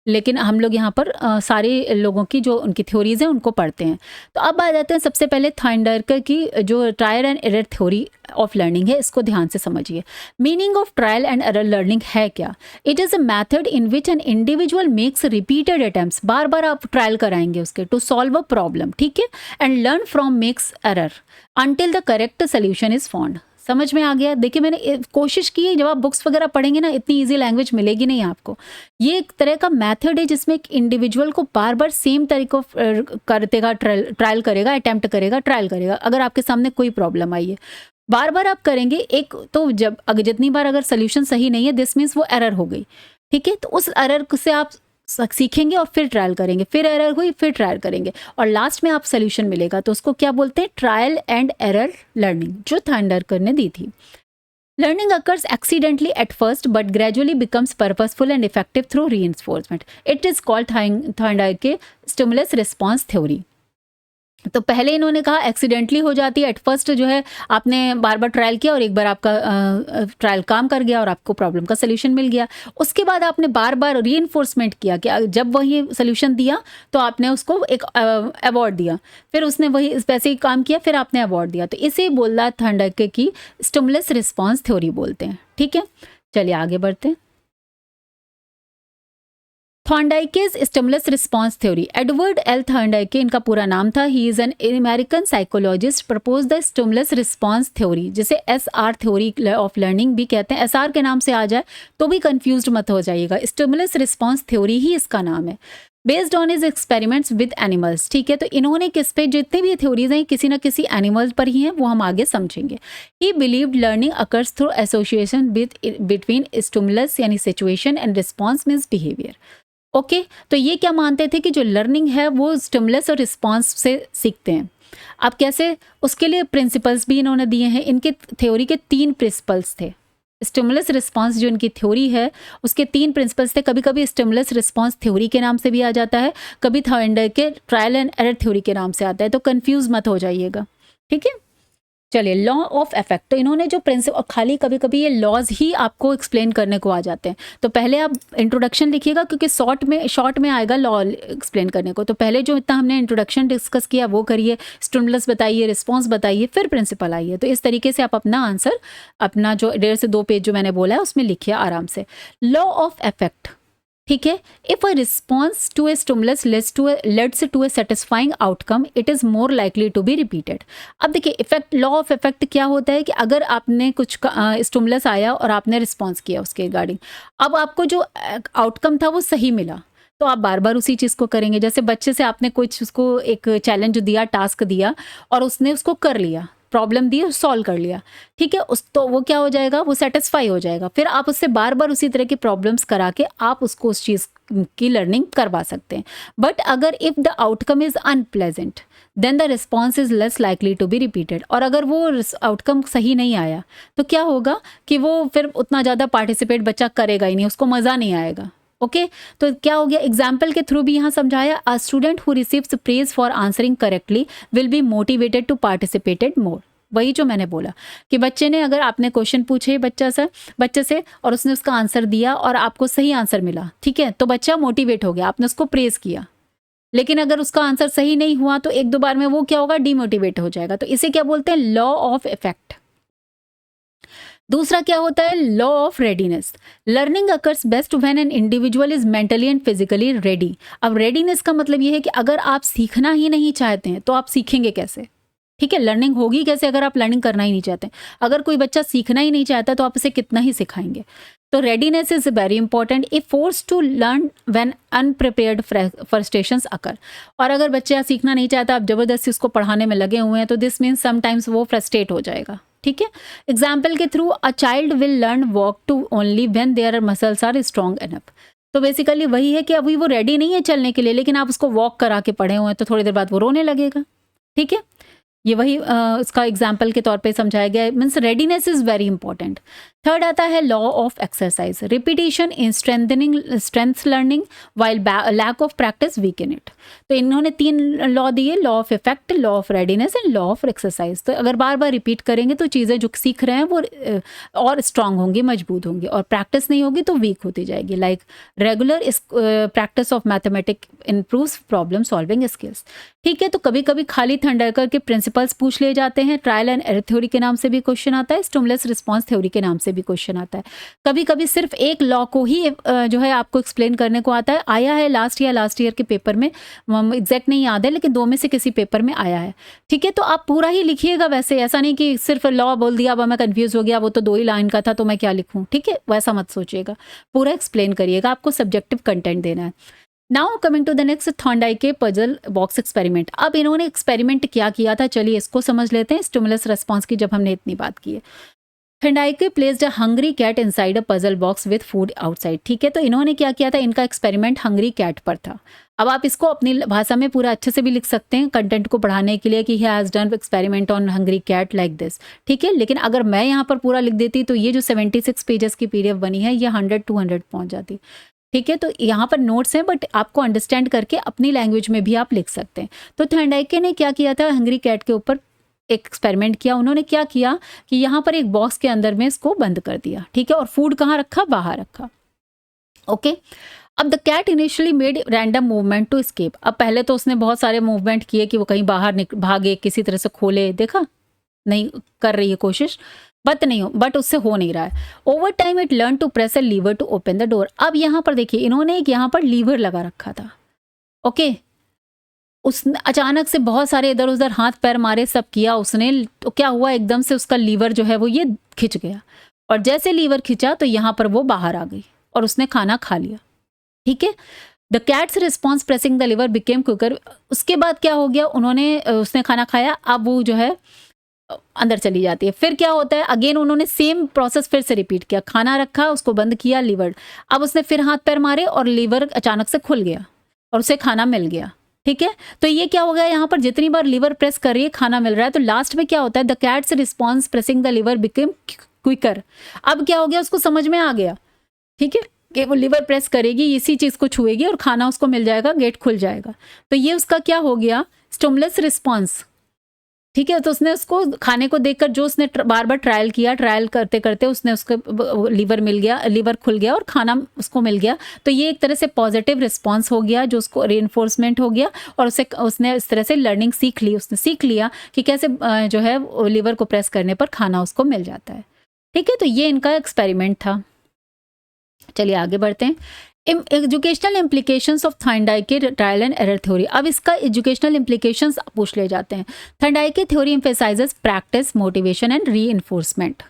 लेकिन हम लोग यहाँ पर सारे लोगों की जो उनकी थ्योरीज हैं उनको पढ़ते हैं। तो अब आ जाते हैं सबसे पहले थॉर्नडाइके की जो trial and error theory of learning है, इसको ध्यान से समझिए। Meaning of trial and error learning है क्या? It is a method in which an individual makes repeated attempts, बार बार आप ट्रायल कराएंगे उसके, टू सॉल्व अ प्रॉब्लम। ठीक है, and learn from makes error until the correct solution is found. समझ में आ गया? देखिए मैंने कोशिश की है, जब आप बुक्स वगैरह पढ़ेंगे ना इतनी इजी लैंग्वेज मिलेगी नहीं आपको। ये एक तरह का मेथड है जिसमें एक इंडिविजुअल को बार बार सेम तरीकों करतेगा, ट्रायल करेगा, अटेम्प्ट करेगा, ट्रायल करेगा। अगर आपके सामने कोई प्रॉब्लम आई है, बार बार आप करेंगे एक, तो जब अगर जितनी बार अगर सोल्यूशन सही नहीं है, दिस मीन्स वो एरर हो गई। ठीक है, तो उस एरर से आप सीखेंगे और फिर ट्रायल करेंगे, फिर एरर हुई फिर ट्रायल करेंगे, और लास्ट में आप सोल्यूशन मिलेगा। तो उसको क्या बोलते हैं? ट्रायल एंड एरर लर्निंग, जो थॉर्नडाइके ने दी थी। Learning occurs accidentally at first but gradually becomes purposeful and effective through reinforcement. It is called Thorndike stimulus response theory. तो पहले इन्होंने कहा एक्सीडेंटली हो जाती है, एट फर्स्ट जो है आपने बार बार ट्रायल किया और एक बार आपका ट्रायल काम कर गया और आपको प्रॉब्लम का सोल्यूशन मिल गया। उसके बाद आपने बार बार रीइंफोर्समेंट किया कि जब वही सोल्यूशन दिया तो आपने उसको एक अवार्ड दिया, फिर उसने वही वैसे ही काम किया, फिर आपने अवार्ड दिया। तो इसे बोला थॉर्नडाइक की स्टिमुलस रिस्पॉन्स थ्योरी बोलते हैं। ठीक है, चलिए आगे बढ़ते हैं। Thorndike's stimulus response theory, Edward L Thorndike इनका पूरा नाम था। He is an American psychologist, propose the stimulus response theory, जिसे एसआर थ्योरी ऑफ लर्निंग भी कहते हैं। एसआर के नाम से आ जाए तो भी कंफ्यूज्ड मत हो जाइएगा, स्टिमुलस रिस्पॉन्स थ्योरी ही इसका नाम है। Based on his experiments with animals. ठीक है, तो इन्होंने किस पे, जितने भी थ्योरीज हैं किसी ना किसी एनिमल्स पर ही हैं, वो हम आगे समझेंगे। He believed learning occurs through association with between stimulus यानी situation and response means behaviour. Okay, तो ये क्या मानते थे कि जो लर्निंग है वो स्टिमुलस और रिस्पॉन्स से सीखते हैं। अब कैसे, उसके लिए प्रिंसिपल्स भी इन्होंने दिए हैं। इनके थ्योरी के 3 प्रिंसिपल्स थे। स्टिमुलस रिस्पॉन्स जो इनकी थ्योरी है उसके 3 प्रिंसिपल्स थे। कभी कभी स्टिमुलस रिस्पॉन्स थ्योरी के नाम से भी आ जाता है, कभी थॉर्नडाइक के ट्रायल एंड एरर थ्योरी के नाम से आता है, तो कंफ्यूज मत हो जाइएगा। ठीक है, चलिए लॉ ऑफ इफेक्ट। तो इन्होंने जो प्रिंसिपल, खाली कभी कभी ये लॉज ही आपको एक्सप्लेन करने को आ जाते हैं, तो पहले आप इंट्रोडक्शन लिखिएगा क्योंकि शॉर्ट में आएगा लॉ एक्सप्लेन करने को। तो पहले जो इतना हमने इंट्रोडक्शन डिस्कस किया वो करिए, स्टिमुलस बताइए, रिस्पॉन्स बताइए, फिर प्रिंसिपल आइए। तो इस तरीके से आप अपना आंसर, अपना जो 1.5 से 2 पेज जो मैंने बोला है उसमें लिखिए आराम से। लॉ ऑफ इफेक्ट, ठीक है, if a response to a stimulus leads to a satisfying outcome, it is more likely to be repeated. अब देखिए इफेक्ट, लॉ ऑफ इफेक्ट क्या होता है कि अगर आपने कुछ स्टिमुलस आया और आपने रिस्पॉन्स किया उसके रिगार्डिंग, अब आपको जो आउटकम था वो सही मिला, तो आप बार बार उसी चीज़ को करेंगे। जैसे बच्चे से आपने कुछ उसको एक चैलेंज दिया, टास्क दिया और उसने उसको कर लिया, प्रॉब्लम दी और सॉल्व कर लिया, ठीक है, उस तो वो क्या हो जाएगा, वो सेटिस्फाई हो जाएगा। फिर आप उससे बार बार उसी तरह की प्रॉब्लम्स करा के आप उसको उस चीज़ की लर्निंग करवा सकते हैं। बट अगर if the outcome is unpleasant then the response is less likely to be repeated. और अगर वो आउटकम सही नहीं आया तो क्या होगा कि वो फिर उतना ज़्यादा पार्टिसिपेट बच्चा करेगा ही नहीं, उसको मज़ा नहीं आएगा। ओके, तो क्या हो गया, एग्जाम्पल के थ्रू भी यहाँ समझाया। A student who receives praise for answering correctly will be motivated to participated more. वही जो मैंने बोला कि बच्चे ने, अगर आपने क्वेश्चन पूछे बच्चे से और उसने उसका आंसर दिया और आपको सही आंसर मिला, ठीक है, तो बच्चा मोटिवेट हो गया, आपने उसको प्रेज किया। लेकिन अगर उसका आंसर सही नहीं हुआ तो 1-2 बार में वो क्या होगा, डीमोटिवेट हो जाएगा। तो इसे क्या बोलते हैं, लॉ ऑफ इफेक्ट। दूसरा क्या होता है, law of readiness. Learning occurs best when an individual is mentally and physically ready. अब रेडीनेस का मतलब ये है कि अगर आप सीखना ही नहीं चाहते हैं तो आप सीखेंगे कैसे, ठीक है, लर्निंग होगी कैसे अगर आप लर्निंग करना ही नहीं चाहते। अगर कोई बच्चा सीखना ही नहीं चाहता तो आप उसे कितना ही सिखाएंगे। तो readiness is very important. If force to learn when unprepared frustrations occur. और अगर बच्चा सीखना नहीं चाहता, आप जबरदस्ती उसको पढ़ाने में लगे हुए हैं, तो दिस मीन्स समटाइम्स वो फ्रस्ट्रेट हो जाएगा। ठीक है, एग्जाम्पल के through, a child will learn walk to only when their muscles are strong enough. तो बेसिकली वही है कि अभी वो रेडी नहीं है चलने के लिए, लेकिन आप उसको वॉक करा के पढ़े हुए हैं तो थोड़ी देर बाद वो रोने लगेगा। ठीक है, ये वही इसका एग्जाम्पल के तौर पे समझाया गया है। Means readiness is very important. Third आता है law of exercise. Repetition in strength learning while lack of practice weaken it. तो इन्होंने 3 लॉ दिए, law of effect, law of readiness and law of exercise. तो अगर बार बार रिपीट करेंगे तो चीज़ें जो सीख रहे हैं वो और स्ट्रांग होंगी, मजबूत होंगी, और प्रैक्टिस नहीं होगी तो वीक होती जाएगी। Like regular practice of mathematic improves problem solving skills. ठीक है, तो कभी कभी खाली थंडरकर के प्रिंसिपल्स पूछ लिए जाते हैं। ट्रायल एंड एरर थ्योरी के नाम से भी क्वेश्चन आता है, स्टिमुलस रिस्पॉन्स थ्योरी के नाम से भी क्वेश्चन आता है। कभी कभी सिर्फ एक लॉ को ही जो है आपको एक्सप्लेन करने को आता है। आया है लास्ट ईयर के पेपर में, एग्जैक्ट नहीं याद है लेकिन 2 में से किसी पेपर में आया है। ठीक है, तो आप पूरा ही लिखिएगा। वैसे ऐसा नहीं कि सिर्फ लॉ बोल दिया, अब मैं कंफ्यूज हो गया, वो तो 2 ही लाइन का था तो मैं क्या लिखूं। ठीक है, वैसा मत सोचिएगा, पूरा एक्सप्लेन करिएगा, आपको सब्जेक्टिव कंटेंट देना है। Now coming to the next, Thorndike puzzle box experiment. अब इन्होंने एक्सपेरिमेंट क्या किया था, चलिए इसको समझ लेते हैं। स्टिमुलस रिस्पॉन्स की जब हमने इतनी बात की है। Thorndike placed a hungry cat inside a puzzle box with food outside. ठीक है, तो इन्होंने क्या किया था, इनका एक्सपेरिमेंट हंग्री कैट पर था। अब आप इसको अपनी भाषा में पूरा अच्छे से भी लिख सकते हैं कंटेंट को बढ़ाने के लिए कि he has done experiment on hungry cat like this. ठीक है, लेकिन अगर मैं यहाँ पर पूरा लिख देती तो ये जो 76 पेजेस की PDF बनी है ये 100-200 पहुँच जाती। ठीक है, तो यहाँ पर नोट्स हैं बट आपको अंडरस्टैंड करके अपनी लैंग्वेज में भी आप लिख सकते हैं। तो थर्नडाइके ने क्या किया था, हंग्री कैट के ऊपर एक एक्सपेरिमेंट किया। उन्होंने क्या किया कि यहाँ पर एक बॉक्स के अंदर में इसको बंद कर दिया, ठीक है, और फूड कहाँ रखा, बाहर रखा। ओके, अब the cat initially made random movement to escape. अब पहले तो उसने बहुत सारे मूवमेंट किए कि वो कहीं बाहर भागे, किसी तरह से खोले, देखा नहीं कर रही है कोशिश, बट उससे हो नहीं रहा है। Over time it learn to press a lever to open the door. अब यहाँ पर देखिए इन्होंने एक यहाँ पर लीवर लगा रखा था। ओके, उसने अचानक से बहुत सारे इधर उधर हाथ पैर मारे, सब किया उसने, तो क्या हुआ, एकदम से उसका लीवर जो है वो ये खिंच गया, और जैसे लीवर खिंचा तो यहाँ पर वो बाहर आ गई और उसने खाना खा लिया। ठीक है, the cat's response pressing the lever became quicker. उसके बाद क्या हो गया, उसने खाना खाया, अब वो जो है अंदर चली जाती है। फिर क्या होता है, अगेन उन्होंने सेम प्रोसेस फिर से रिपीट किया, खाना रखा, उसको बंद किया, लीवर, अब उसने फिर हाथ पैर मारे और लीवर अचानक से खुल गया और उसे खाना मिल गया। ठीक है, तो ये क्या हो गया, यहाँ पर जितनी बार लीवर प्रेस कर रही है खाना मिल रहा है, तो लास्ट में क्या होता है, the cat's response pressing the lever became quicker. अब क्या हो गया, उसको समझ में आ गया, ठीक है, कि वो लिवर प्रेस करेगी, इसी चीज को छुएगी और खाना उसको मिल जाएगा, गेट खुल जाएगा। तो ये उसका क्या हो गया, स्टिमुलस रिस्पॉन्स। ठीक है, तो उसने उसको खाने को देखकर जो उसने बार बार ट्रायल किया, ट्रायल करते करते उसने उसको लीवर मिल गया, लीवर खुल गया और खाना उसको मिल गया। तो ये एक तरह से पॉजिटिव रिस्पॉन्स हो गया, जो उसको रीइंफोर्समेंट हो गया, और उसने इस तरह से लर्निंग सीख ली, उसने सीख लिया कि कैसे जो है लीवर को प्रेस करने पर खाना उसको मिल जाता है। ठीक है, तो ये इनका एक्सपेरिमेंट था। चलिए आगे बढ़ते हैं। Educational implications of Thorndike trial and error theory. अब इसका एजुकेशनल इम्प्लीकेशंस पूछ ले जाते हैं। Thorndike theory emphasizes practice, motivation and reinforcement.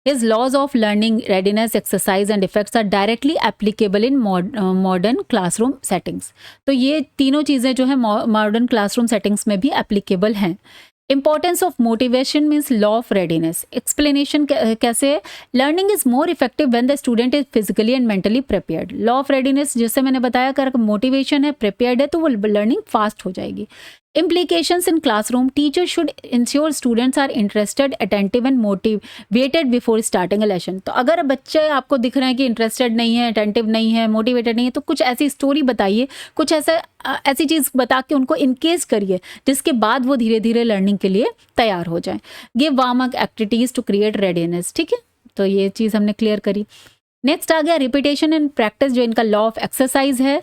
His laws of learning, readiness, exercise and effects are directly applicable in modern classroom settings. तो ये तीनों चीज़ें जो है मॉडर्न क्लासरूम सेटिंग्स में भी एप्लीकेबल हैं। Importance of motivation means law of readiness. Explanation कैसे, learning is more effective when the student is physically and mentally prepared. Law of readiness जैसे मैंने बताया, अगर मोटिवेशन है, प्रिपेयर्ड है, तो वो लर्निंग फास्ट हो जाएगी। Implications in classroom, teachers should ensure students are interested, attentive and motivated before starting a lesson. तो अगर बच्चे आपको दिख रहे हैं कि इंटरेस्टेड नहीं है, अटेंटिव नहीं है, मोटिवेटेड नहीं है, तो कुछ ऐसी स्टोरी बताइए, कुछ ऐसी चीज़ बता के उनको इनकेज करिए जिसके बाद वो धीरे धीरे लर्निंग के लिए तैयार हो जाएं। Give warm up activities to create readiness. ठीक है, तो ये चीज़ हमने क्लियर करी। नेक्स्ट आ गया रिपीटेशन एंड प्रैक्टिस, जो इनका लॉ ऑफ एक्सरसाइज है।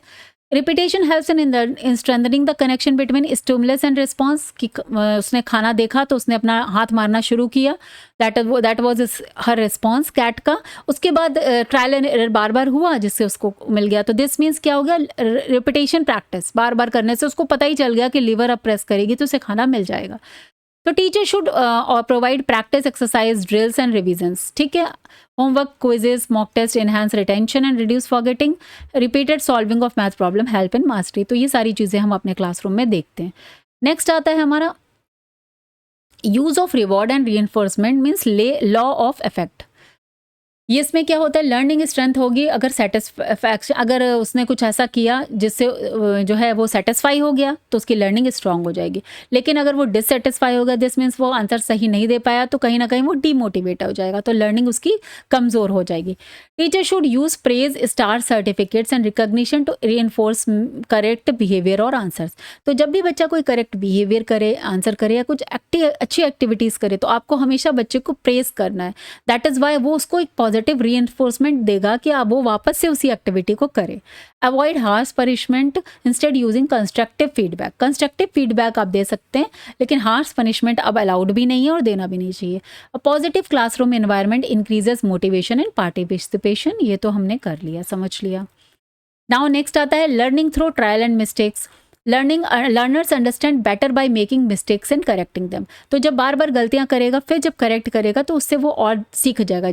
Repetition helps in strengthening the connection between stimulus and response. कि उसने खाना देखा तो उसने अपना हाथ मारना शुरू किया, that was her response cat का। उसके बाद ट्रायल एंड एरर बार बार हुआ जिससे उसको मिल गया। तो दिस मीन्स क्या हो गया, रिपीटेशन प्रैक्टिस, बार बार करने से उसको पता ही चल गया कि लीवर अब प्रेस करेगी तो उसे खाना मिल जाएगा। तो teacher should provide practice exercise, drills and revisions. ठीक है, homework, quizzes, mock taste enhance retention and reduce forgetting, repeated solving of math problem help in mastery. तो ये सारी चीज़ें हम अपने क्लासरूम में देखते हैं। नेक्स्ट आता है हमारा use of reward and reinforcement means law of effect. ये इसमें क्या होता है, लर्निंग स्ट्रेंथ होगी अगर सेटिस्फैक्शन, अगर उसने कुछ ऐसा किया जिससे जो है वो सेटिस्फाई हो गया तो उसकी लर्निंग स्ट्रांग हो जाएगी। लेकिन अगर वो डिससेटिस्फाई होगा, दिस मीन्स वो आंसर सही नहीं दे पाया, तो कहीं ना कहीं वो डीमोटिवेट हो जाएगा, तो लर्निंग उसकी कमज़ोर हो जाएगी। Teacher should use praise, star, certificates and recognition to reinforce correct behaviour और आंसर्स। तो जब भी बच्चा कोई करेक्ट बिहेवियर करे, आंसर करे या कुछ अच्छी एक्टिविटीज़ करे, तो आपको हमेशा बच्चे को प्रेज करना है। दैट इज़ वाई वो उसको एक पॉजिटिव रीइंफोर्समेंट देगा कि अब वो वापस से उसी एक्टिविटी को करे। Avoid harsh punishment, instead using constructive feedback. Constructive feedback आप दे सकते हैं, लेकिन हार्श पनिशमेंट अब अलाउड भी नहीं है और देना भी नहीं चाहिए। A positive classroom environment increases motivation and participation. ये तो हमने कर लिया, समझ लिया। नाउ नेक्स्ट आता है learning through trial and mistakes. Learners understand better by making mistakes and correcting them. तो जब बार बार गलतियां करेगा, फिर जब करेक्ट करेगा तो उससे वो और सीख जाएगा,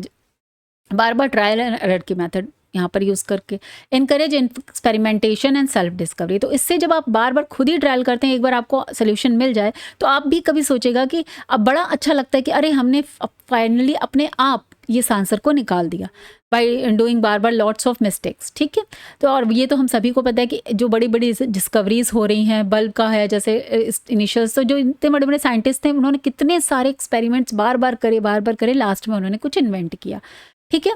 बार बार ट्रायल एंड एरर की मेथड यहाँ पर यूज़ करके। Encourage experimentation and self discovery. तो इससे जब आप बार बार खुद ही ट्रायल करते हैं, एक बार आपको सोल्यूशन मिल जाए तो आप भी कभी सोचेगा कि अब बड़ा अच्छा लगता है कि अरे हमने फाइनली अपने आप ये आंसर को निकाल दिया by doing bar bar lots of mistakes. ठीक है, तो और ये तो हम सभी को पता है कि जो बड़ी बड़ी डिस्कवरीज हो रही हैं, बल्ब का है जैसे इनिशियल्स, तो जो इतने बड़े बड़े साइंटिस्ट थे उन्होंने कितने सारे एक्सपेरिमेंट्स बार बार करे, लास्ट में उन्होंने कुछ इन्वेंट किया। ठीक है,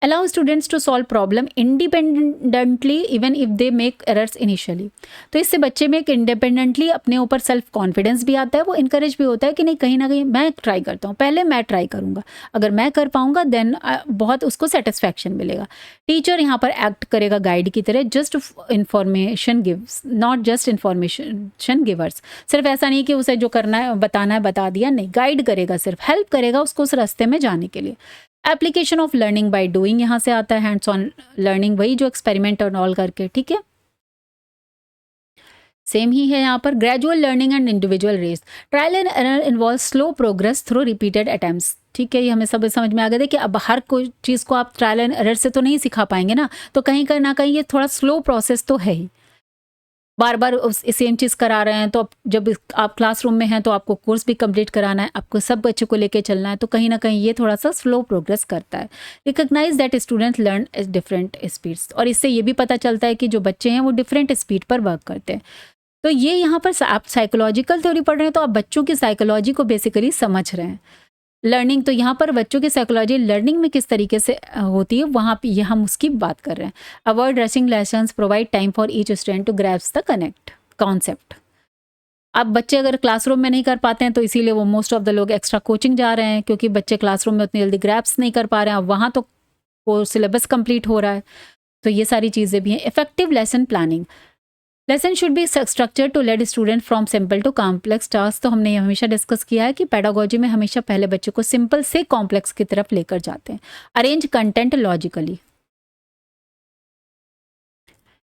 allow students to solve problem independently even if they make errors initially। तो इससे बच्चे में एक इंडिपेंडेंटली अपने ऊपर सेल्फ कॉन्फिडेंस भी आता है, वो इनकरेज भी होता है कि नहीं, कहीं ना कहीं मैं ट्राई करता हूँ, पहले मैं ट्राई करूँगा, अगर मैं कर पाऊँगा देन बहुत उसको सेटिस्फैक्शन मिलेगा। टीचर यहाँ पर एक्ट करेगा गाइड की तरह, just information gives not just information givers. सिर्फ ऐसा नहीं कि उसे जो करना है बताना है बता दिया, नहीं, गाइड करेगा, सिर्फ हेल्प करेगा उसको उस रास्ते में जाने के लिए। Application of learning by doing यहाँ से आता है, हैंड्स ऑन लर्निंग वही जो एक्सपेरिमेंट और ऑल करके, ठीक है, सेम ही है यहाँ पर। Gradual learning and individual race, trial and error involve slow progress through repeated attempts. ठीक है, ये हमें सब समझ में आ गया था कि अब हर कोई चीज़ को आप ट्रायल एंड एरर से तो नहीं सिखा पाएंगे ना, तो कहीं ना कहीं ये थोड़ा स्लो प्रोसेस तो है ही, बार बार सेम चीज़ करा रहे हैं। तो जब आप क्लासरूम में हैं तो आपको कोर्स भी कंप्लीट कराना है, आपको सब बच्चों को लेके चलना है, तो कहीं ना कहीं ये थोड़ा सा स्लो प्रोग्रेस करता है। Recognise that students learn at different speeds, और इससे ये भी पता चलता है कि जो बच्चे हैं वो डिफरेंट स्पीड पर वर्क करते हैं। तो ये यहाँ पर आप साइकोलॉजिकल थ्योरी पढ़ रहे हैं तो आप बच्चों की साइकोलॉजी को बेसिकली समझ रहे हैं। लर्निंग, तो यहाँ पर बच्चों की साइकोलॉजी लर्निंग में किस तरीके से होती है, वहाँ पे ये हम उसकी बात कर रहे हैं। Avoid rushing lessons, provide time for each student to grasp the connect concept. अब बच्चे अगर क्लासरूम में नहीं कर पाते हैं तो इसीलिए वो मोस्ट ऑफ द लोग एक्स्ट्रा कोचिंग जा रहे हैं, क्योंकि बच्चे क्लासरूम में उतनी जल्दी ग्रैप्स नहीं कर पा रहे हैं, अब वहाँ तो वो सिलेबस कंप्लीट हो रहा है। तो ये सारी चीज़ें भी हैं। Effective lesson planning, lesson should be structured to lead student from simple to complex task. तो हमने हमेशा डिस्कस किया है कि पेडागोजी में हमेशा पहले बच्चे को सिंपल से कॉम्प्लेक्स की तरफ लेकर जाते हैं। Arrange content logically,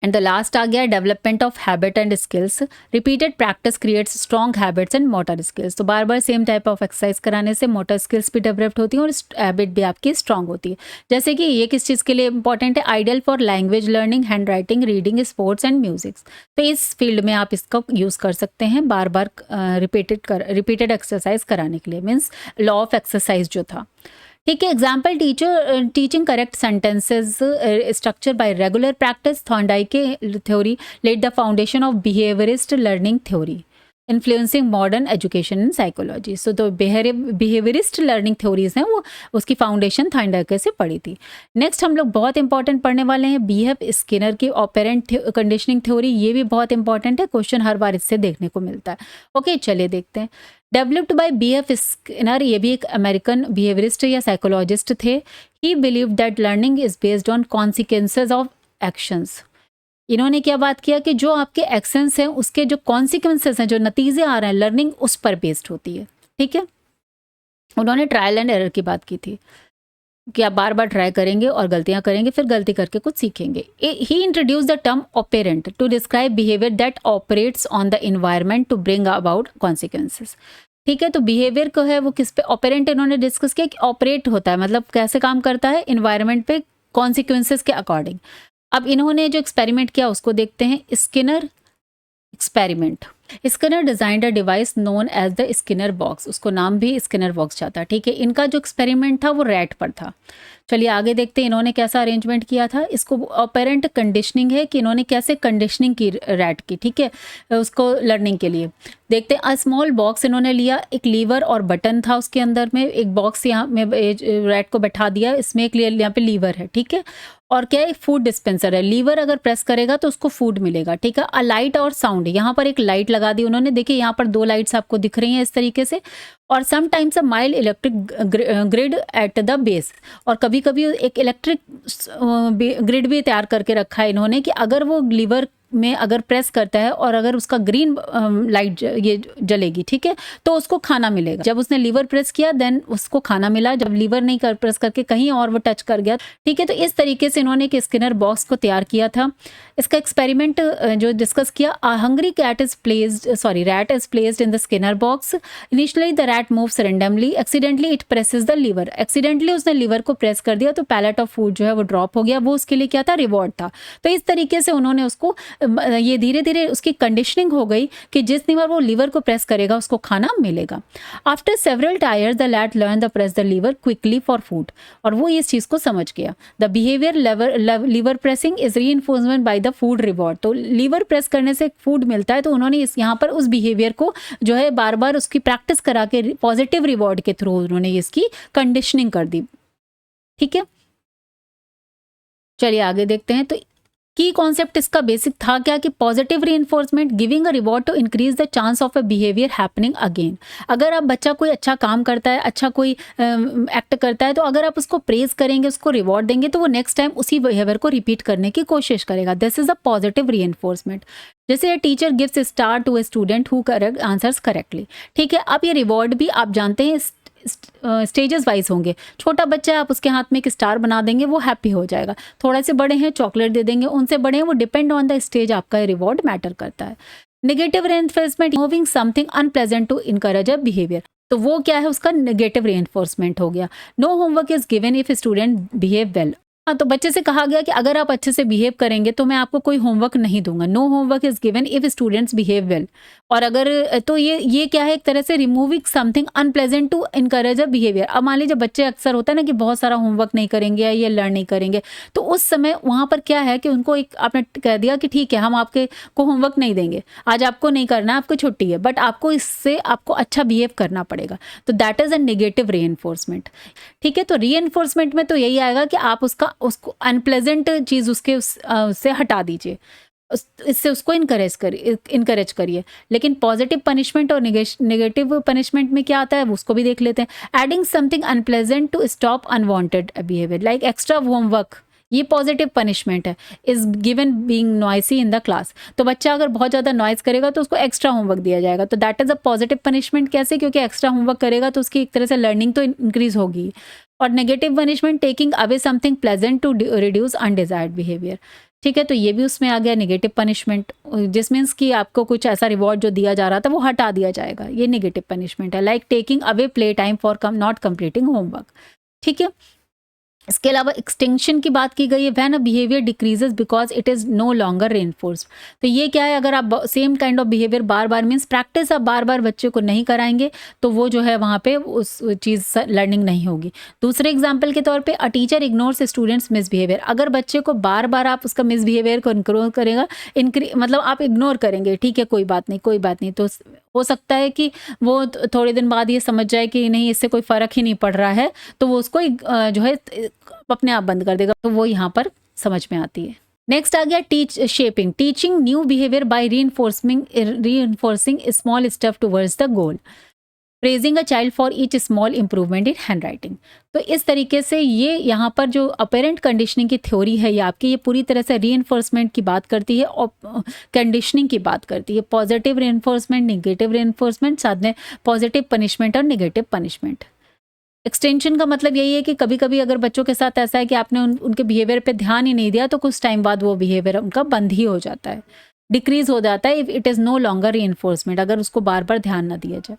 and the last आ गया development of habit and skills. Repeated practice creates strong habits and motor skills. तो बार बार सेम टाइप ऑफ एक्सरसाइज कराने से मोटर स्किल्स भी डेवलप्ड होती हैं और हैबिट भी आपकी स्ट्रॉन्ग होती है। जैसे कि ये किस चीज़ के लिए इंपॉर्टेंट है, ideal for language learning, hand writing, reading, sports and music. तो इस फील्ड में आप इसका यूज़ कर सकते हैं बार बार रिपीटेड एक्सरसाइज कराने के लिए, मीन्स लॉ ऑफ एक्सरसाइज जो था। ठीक है, example teaching correct sentences structure by regular practice. Thorndike के theory led the foundation of behaviourist learning theory influencing modern education in psychology. So तो बिहेवियरिस्ट लर्निंग थ्योरीज हैं, वो उसकी फाउंडेशन थॉर्नडाइक से पड़ी थी। नेक्स्ट हम लोग बहुत इंपॉर्टेंट पढ़ने वाले हैं बीएफ स्किनर की ऑपरेंट कंडीशनिंग थ्योरी। ये भी बहुत इंपॉर्टेंट है, क्वेश्चन हर बार इससे देखने को मिलता है। ओके, चलिए देखते हैं। डेवलप्ड बाय बीएफ स्किनर, ये भी एक अमेरिकन बिहेवियरिस्ट या साइकोलॉजिस्ट थे। ही believe that learning is based on consequences of actions. इन्होंने क्या बात किया कि जो आपके एक्शंस हैं उसके जो कॉन्सिक्वेंसेस हैं, जो नतीजे आ रहे हैं, लर्निंग उस पर बेस्ड होती है। ठीक है, उन्होंने ट्रायल एंड एरर की बात की थी कि आप बार बार ट्राई करेंगे और गलतियां करेंगे, फिर गलती करके कुछ सीखेंगे। He introduce the term operant to describe behaviour that operates on the environment to bring about consequences. ठीक है, तो बिहेवियर को है वो किस पे, ऑपरेंट इन्होंने डिस्कस किया कि ऑपरेट होता है मतलब कैसे काम करता है, इन्वायरमेंट पे कॉन्सिक्वेंसेस के अकॉर्डिंग। अब इन्होंने जो एक्सपेरिमेंट किया उसको देखते हैं, Skinner experiment. Skinner designed a device known as the Skinner box, उसको नाम भी स्किनर बॉक्स चाहता है। ठीक है, इनका जो एक्सपेरिमेंट था वो रैट पर था। चलिए आगे देखते हैं इन्होंने कैसा अरेंजमेंट किया था। इसको ऑपरेंट कंडीशनिंग है कि इन्होंने कैसे कंडीशनिंग की रैट की, ठीक है, उसको लर्निंग के लिए। देखते हैं, स्मॉल बॉक्स इन्होंने लिया, एक लीवर और बटन था उसके अंदर में, एक बॉक्स यहाँ में रैट को बैठा दिया, इसमें एक यहाँ पे लीवर है, ठीक है, और क्या है, फूड डिस्पेंसर है। लीवर अगर प्रेस करेगा तो उसको फूड मिलेगा। ठीक है, अ लाइट और साउंड, यहाँ पर एक लाइट लगा दी उन्होंने। देखिए यहाँ पर 2 लाइट्स आपको दिख रही हैं इस तरीके से, और sometimes a mild electric grid at the base, और कभी कभी एक इलेक्ट्रिक ग्रिड भी तैयार करके रखा है इन्होंने कि अगर वो लीवर में अगर प्रेस करता है और अगर उसका ग्रीन लाइट ये जलेगी, ठीक है, तो उसको खाना मिलेगा। जब उसने लीवर प्रेस किया देन उसको खाना मिला, जब लीवर नहीं कर प्रेस करके कहीं और वो टच कर गया। ठीक है, तो इस तरीके से इन्होंने एक स्किनर बॉक्स को तैयार किया था। इसका एक्सपेरिमेंट जो डिस्कस किया, a hungry rat is placed in the Skinner box. Initially the rat moves randomly, accidentally it presses the lever. Accidentally उसने लीवर को प्रेस कर दिया तो पैलेट ऑफ फूड जो है वो ड्रॉप हो गया, वो उसके लिए क्या था, रिवॉर्ड था। तो इस तरीके से उन्होंने उसको ये धीरे धीरे उसकी कंडीशनिंग हो गई कि जिस बार वो लीवर को प्रेस करेगा उसको खाना मिलेगा। After several tries the rat learn the press the lever quickly for food, और वो इस चीज को समझ गया। The behaviour lever pressing is reinforcement by the food reward. तो लीवर प्रेस करने से फूड मिलता है, तो उन्होंने इस यहाँ पर उस बिहेवियर को जो है बार बार उसकी प्रैक्टिस करा के पॉजिटिव रिवॉर्ड के थ्रू उन्होंने इसकी कंडीशनिंग कर दी। ठीक है, चलिए आगे देखते हैं। तो की कॉन्सेप्ट इसका बेसिक था क्या कि positive reinforcement giving a reward to increase the chance of a behaviour happening again. अगर आप बच्चा कोई अच्छा काम करता है, अच्छा कोई एक्ट करता है, तो अगर आप उसको प्रेज करेंगे, उसको रिवॉर्ड देंगे, तो वो नेक्स्ट टाइम उसी बिहेवियर को रिपीट करने की कोशिश करेगा। This is a positive reinforcement. जैसे teacher gives star to a student who correct answers correctly. ठीक है, अब ये रिवॉर्ड भी आप जानते हैं स्टेजेस वाइज होंगे। छोटा बच्चा है, आप उसके हाथ में एक स्टार बना देंगे, वो हैप्पी हो जाएगा। थोड़ा से बड़े हैं, चॉकलेट दे देंगे। उनसे बड़े हैं, वो डिपेंड ऑन द स्टेज आपका रिवॉर्ड मैटर करता है। Negative reinforcement moving something unpleasant to encourage a behaviour. तो वो क्या है, उसका नेगेटिव रेनफोर्समेंट हो गया। No homework is given if student behave well. हाँ, तो बच्चे से कहा गया कि अगर आप अच्छे से बिहेव करेंगे तो मैं आपको कोई होमवर्क नहीं दूंगा। No homework is given if students behave well. और अगर तो ये क्या है, एक तरह से removing something unpleasant to encourage a behaviour. अब मान लीजिए बच्चे अक्सर होता है ना कि बहुत सारा होमवर्क नहीं करेंगे या ये लर्न नहीं करेंगे, तो उस समय वहां पर क्या है कि उनको एक आपने कह दिया कि ठीक है, हम आपके को होमवर्क नहीं देंगे, आज आपको नहीं करना, आपको छुट्टी है, बट आपको इससे आपको अच्छा बिहेव करना पड़ेगा। तो that is a negative reinforcement. ठीक है, तो रीइंफोर्समेंट में तो यही आएगा कि आप उसको अनप्लेजेंट चीज उससे हटा दीजिए, इससे उसको इनकरेज करिए। लेकिन पॉजिटिव पनिशमेंट और नेगेटिव पनिशमेंट में क्या आता है, उसको भी देख लेते हैं। Adding something unpleasant to stop unwanted behaviour like extra homework, ये पॉजिटिव पनिशमेंट है। Is given being noisy in the class. तो बच्चा अगर बहुत ज़्यादा नॉइज करेगा तो उसको एक्स्ट्रा होमवर्क दिया जाएगा। तो that is a positive punishment. कैसे? क्योंकि एक्स्ट्रा होमवर्क करेगा तो उसकी एक तरह से लर्निंग तो इंक्रीज होगी। और negative punishment taking away something pleasant to reduce undesired behaviour. ठीक है, तो ये भी उसमें आ गया नेगेटिव पनिशमेंट, जिस मीन्स कि आपको कुछ ऐसा रिवॉर्ड जो दिया जा रहा था वो हटा दिया जाएगा, ये नेगेटिव पनिशमेंट है। Like taking away play time for not completing homework. ठीक है, इसके अलावा एक्सटेंशन की बात की गई है। When a behaviour decreases because it is no longer reinforce. तो ये क्या है, अगर आप सेम काइंड ऑफ बिहेवियर बार बार मीन्स प्रैक्टिस आप बार बार बच्चे को नहीं कराएंगे तो वो जो है वहाँ पे उस चीज़ लर्निंग नहीं होगी। दूसरे एग्जाम्पल के तौर पे a teacher ignores students misbehaviour. अगर बच्चे को बार बार आप उसका मिसबिहेवियर को इग्नोर करेगा, मतलब आप इग्नोर करेंगे, ठीक है कोई बात नहीं कोई बात नहीं, तो हो सकता है कि वो थोड़े दिन बाद ये समझ जाए कि नहीं इससे कोई फ़र्क ही नहीं पड़ रहा है, तो वो उसको जो है अपने आप बंद कर देगा। तो वो यहाँ पर समझ में आती है। नेक्स्ट आ गया shaping, teaching new behaviour by reinforcing small step towards the goal, praising a child for each small improvement in handwriting. तो इस तरीके से ये यहाँ पर जो अपेरेंट कंडीशनिंग की थ्योरी है ये आपकी, ये पूरी तरह से रीइंफोर्समेंट की बात करती है और कंडीशनिंग की बात करती है। पॉजिटिव रीइंफोर्समेंट, नेगेटिव रीइंफोर्समेंट, साथ में पॉजिटिव पनिशमेंट और नेगेटिव पनिशमेंट। एक्सटेंशन का मतलब यही है कि कभी कभी अगर बच्चों के साथ ऐसा है कि आपने उनके बिहेवियर पे ध्यान ही नहीं दिया तो कुछ टाइम बाद वो बिहेवियर उनका बंद ही हो जाता है, डिक्रीज हो जाता है if it is no longer reinforcement, अगर उसको बार बार ध्यान ना दिया जाए।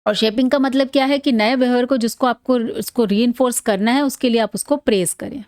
और शेपिंग का मतलब क्या है कि नए बिहेवियर को जिसको आपको उसको रीइंफोर्स करना है उसके लिए आप उसको प्रेस करें।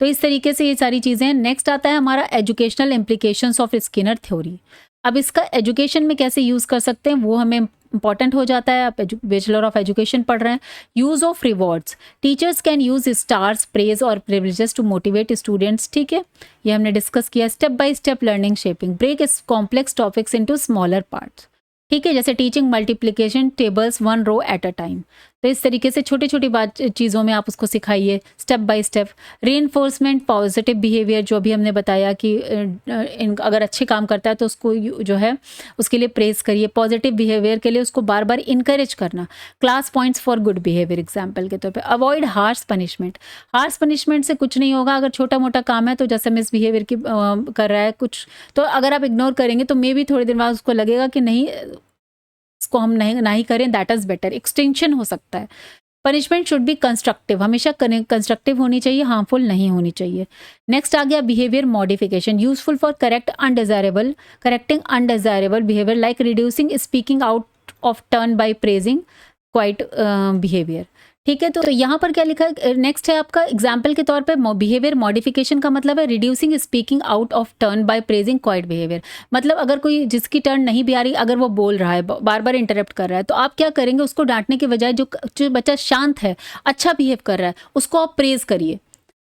तो इस तरीके से ये सारी चीज़ें हैं। नेक्स्ट आता है हमारा educational implications of Skinner theory. अब इसका एजुकेशन में कैसे यूज़ कर सकते हैं वो हमें इंपॉर्टेंट हो जाता है। आप बैचलर ऑफ एजुकेशन पढ़ रहे हैं। Use of rewards, teachers can use stars, praise और प्रिविलेजेस टू मोटिवेट स्टूडेंट्स। ठीक है, ये हमने डिस्कस किया। Step by step learning shaping, break complex topics into smaller parts. ठीक है, जैसे teaching multiplication tables one row at a time. तो इस तरीके से छोटी छोटी बात चीज़ों में आप उसको सिखाइए step by step. Reinforcement positive behaviour, जो भी हमने बताया कि अगर अच्छे काम करता है तो उसको जो है उसके लिए प्रेज करिए। पॉजिटिव बिहेवियर के लिए उसको बार बार इंकरेज करना। Class points for good behaviour example के तौर पर। Avoid harsh punishment, harsh punishment से कुछ नहीं होगा। अगर छोटा मोटा काम है तो जैसे मिस बिहेवियर की कर रहा है कुछ, तो अगर आप इग्नोर करेंगे तो मे भी थोड़े दिन बाद उसको लगेगा कि नहीं इसको हम ना ही करें, दैट इज बेटर। एक्सटेंशन हो सकता है। पनिशमेंट शुड बी कंस्ट्रक्टिव, हमेशा कंस्ट्रक्टिव होनी चाहिए, हार्मफुल नहीं होनी चाहिए। नेक्स्ट आ गया behaviour modification, useful for correcting undesirable behaviour like reducing speaking out of turn by praising quite behaviour. ठीक है, तो यहाँ पर क्या लिखा है, नेक्स्ट है आपका एग्जाम्पल के तौर पे बिहेवियर मॉडिफिकेशन का मतलब है reducing speaking out of turn by praising quite behaviour. मतलब अगर कोई जिसकी टर्न नहीं भी आ रही, अगर वो बोल रहा है बार बार इंटरप्ट कर रहा है, तो आप क्या करेंगे, उसको डांटने के बजाय जो बच्चा शांत है अच्छा बिहेव कर रहा है उसको आप प्रेज करिए।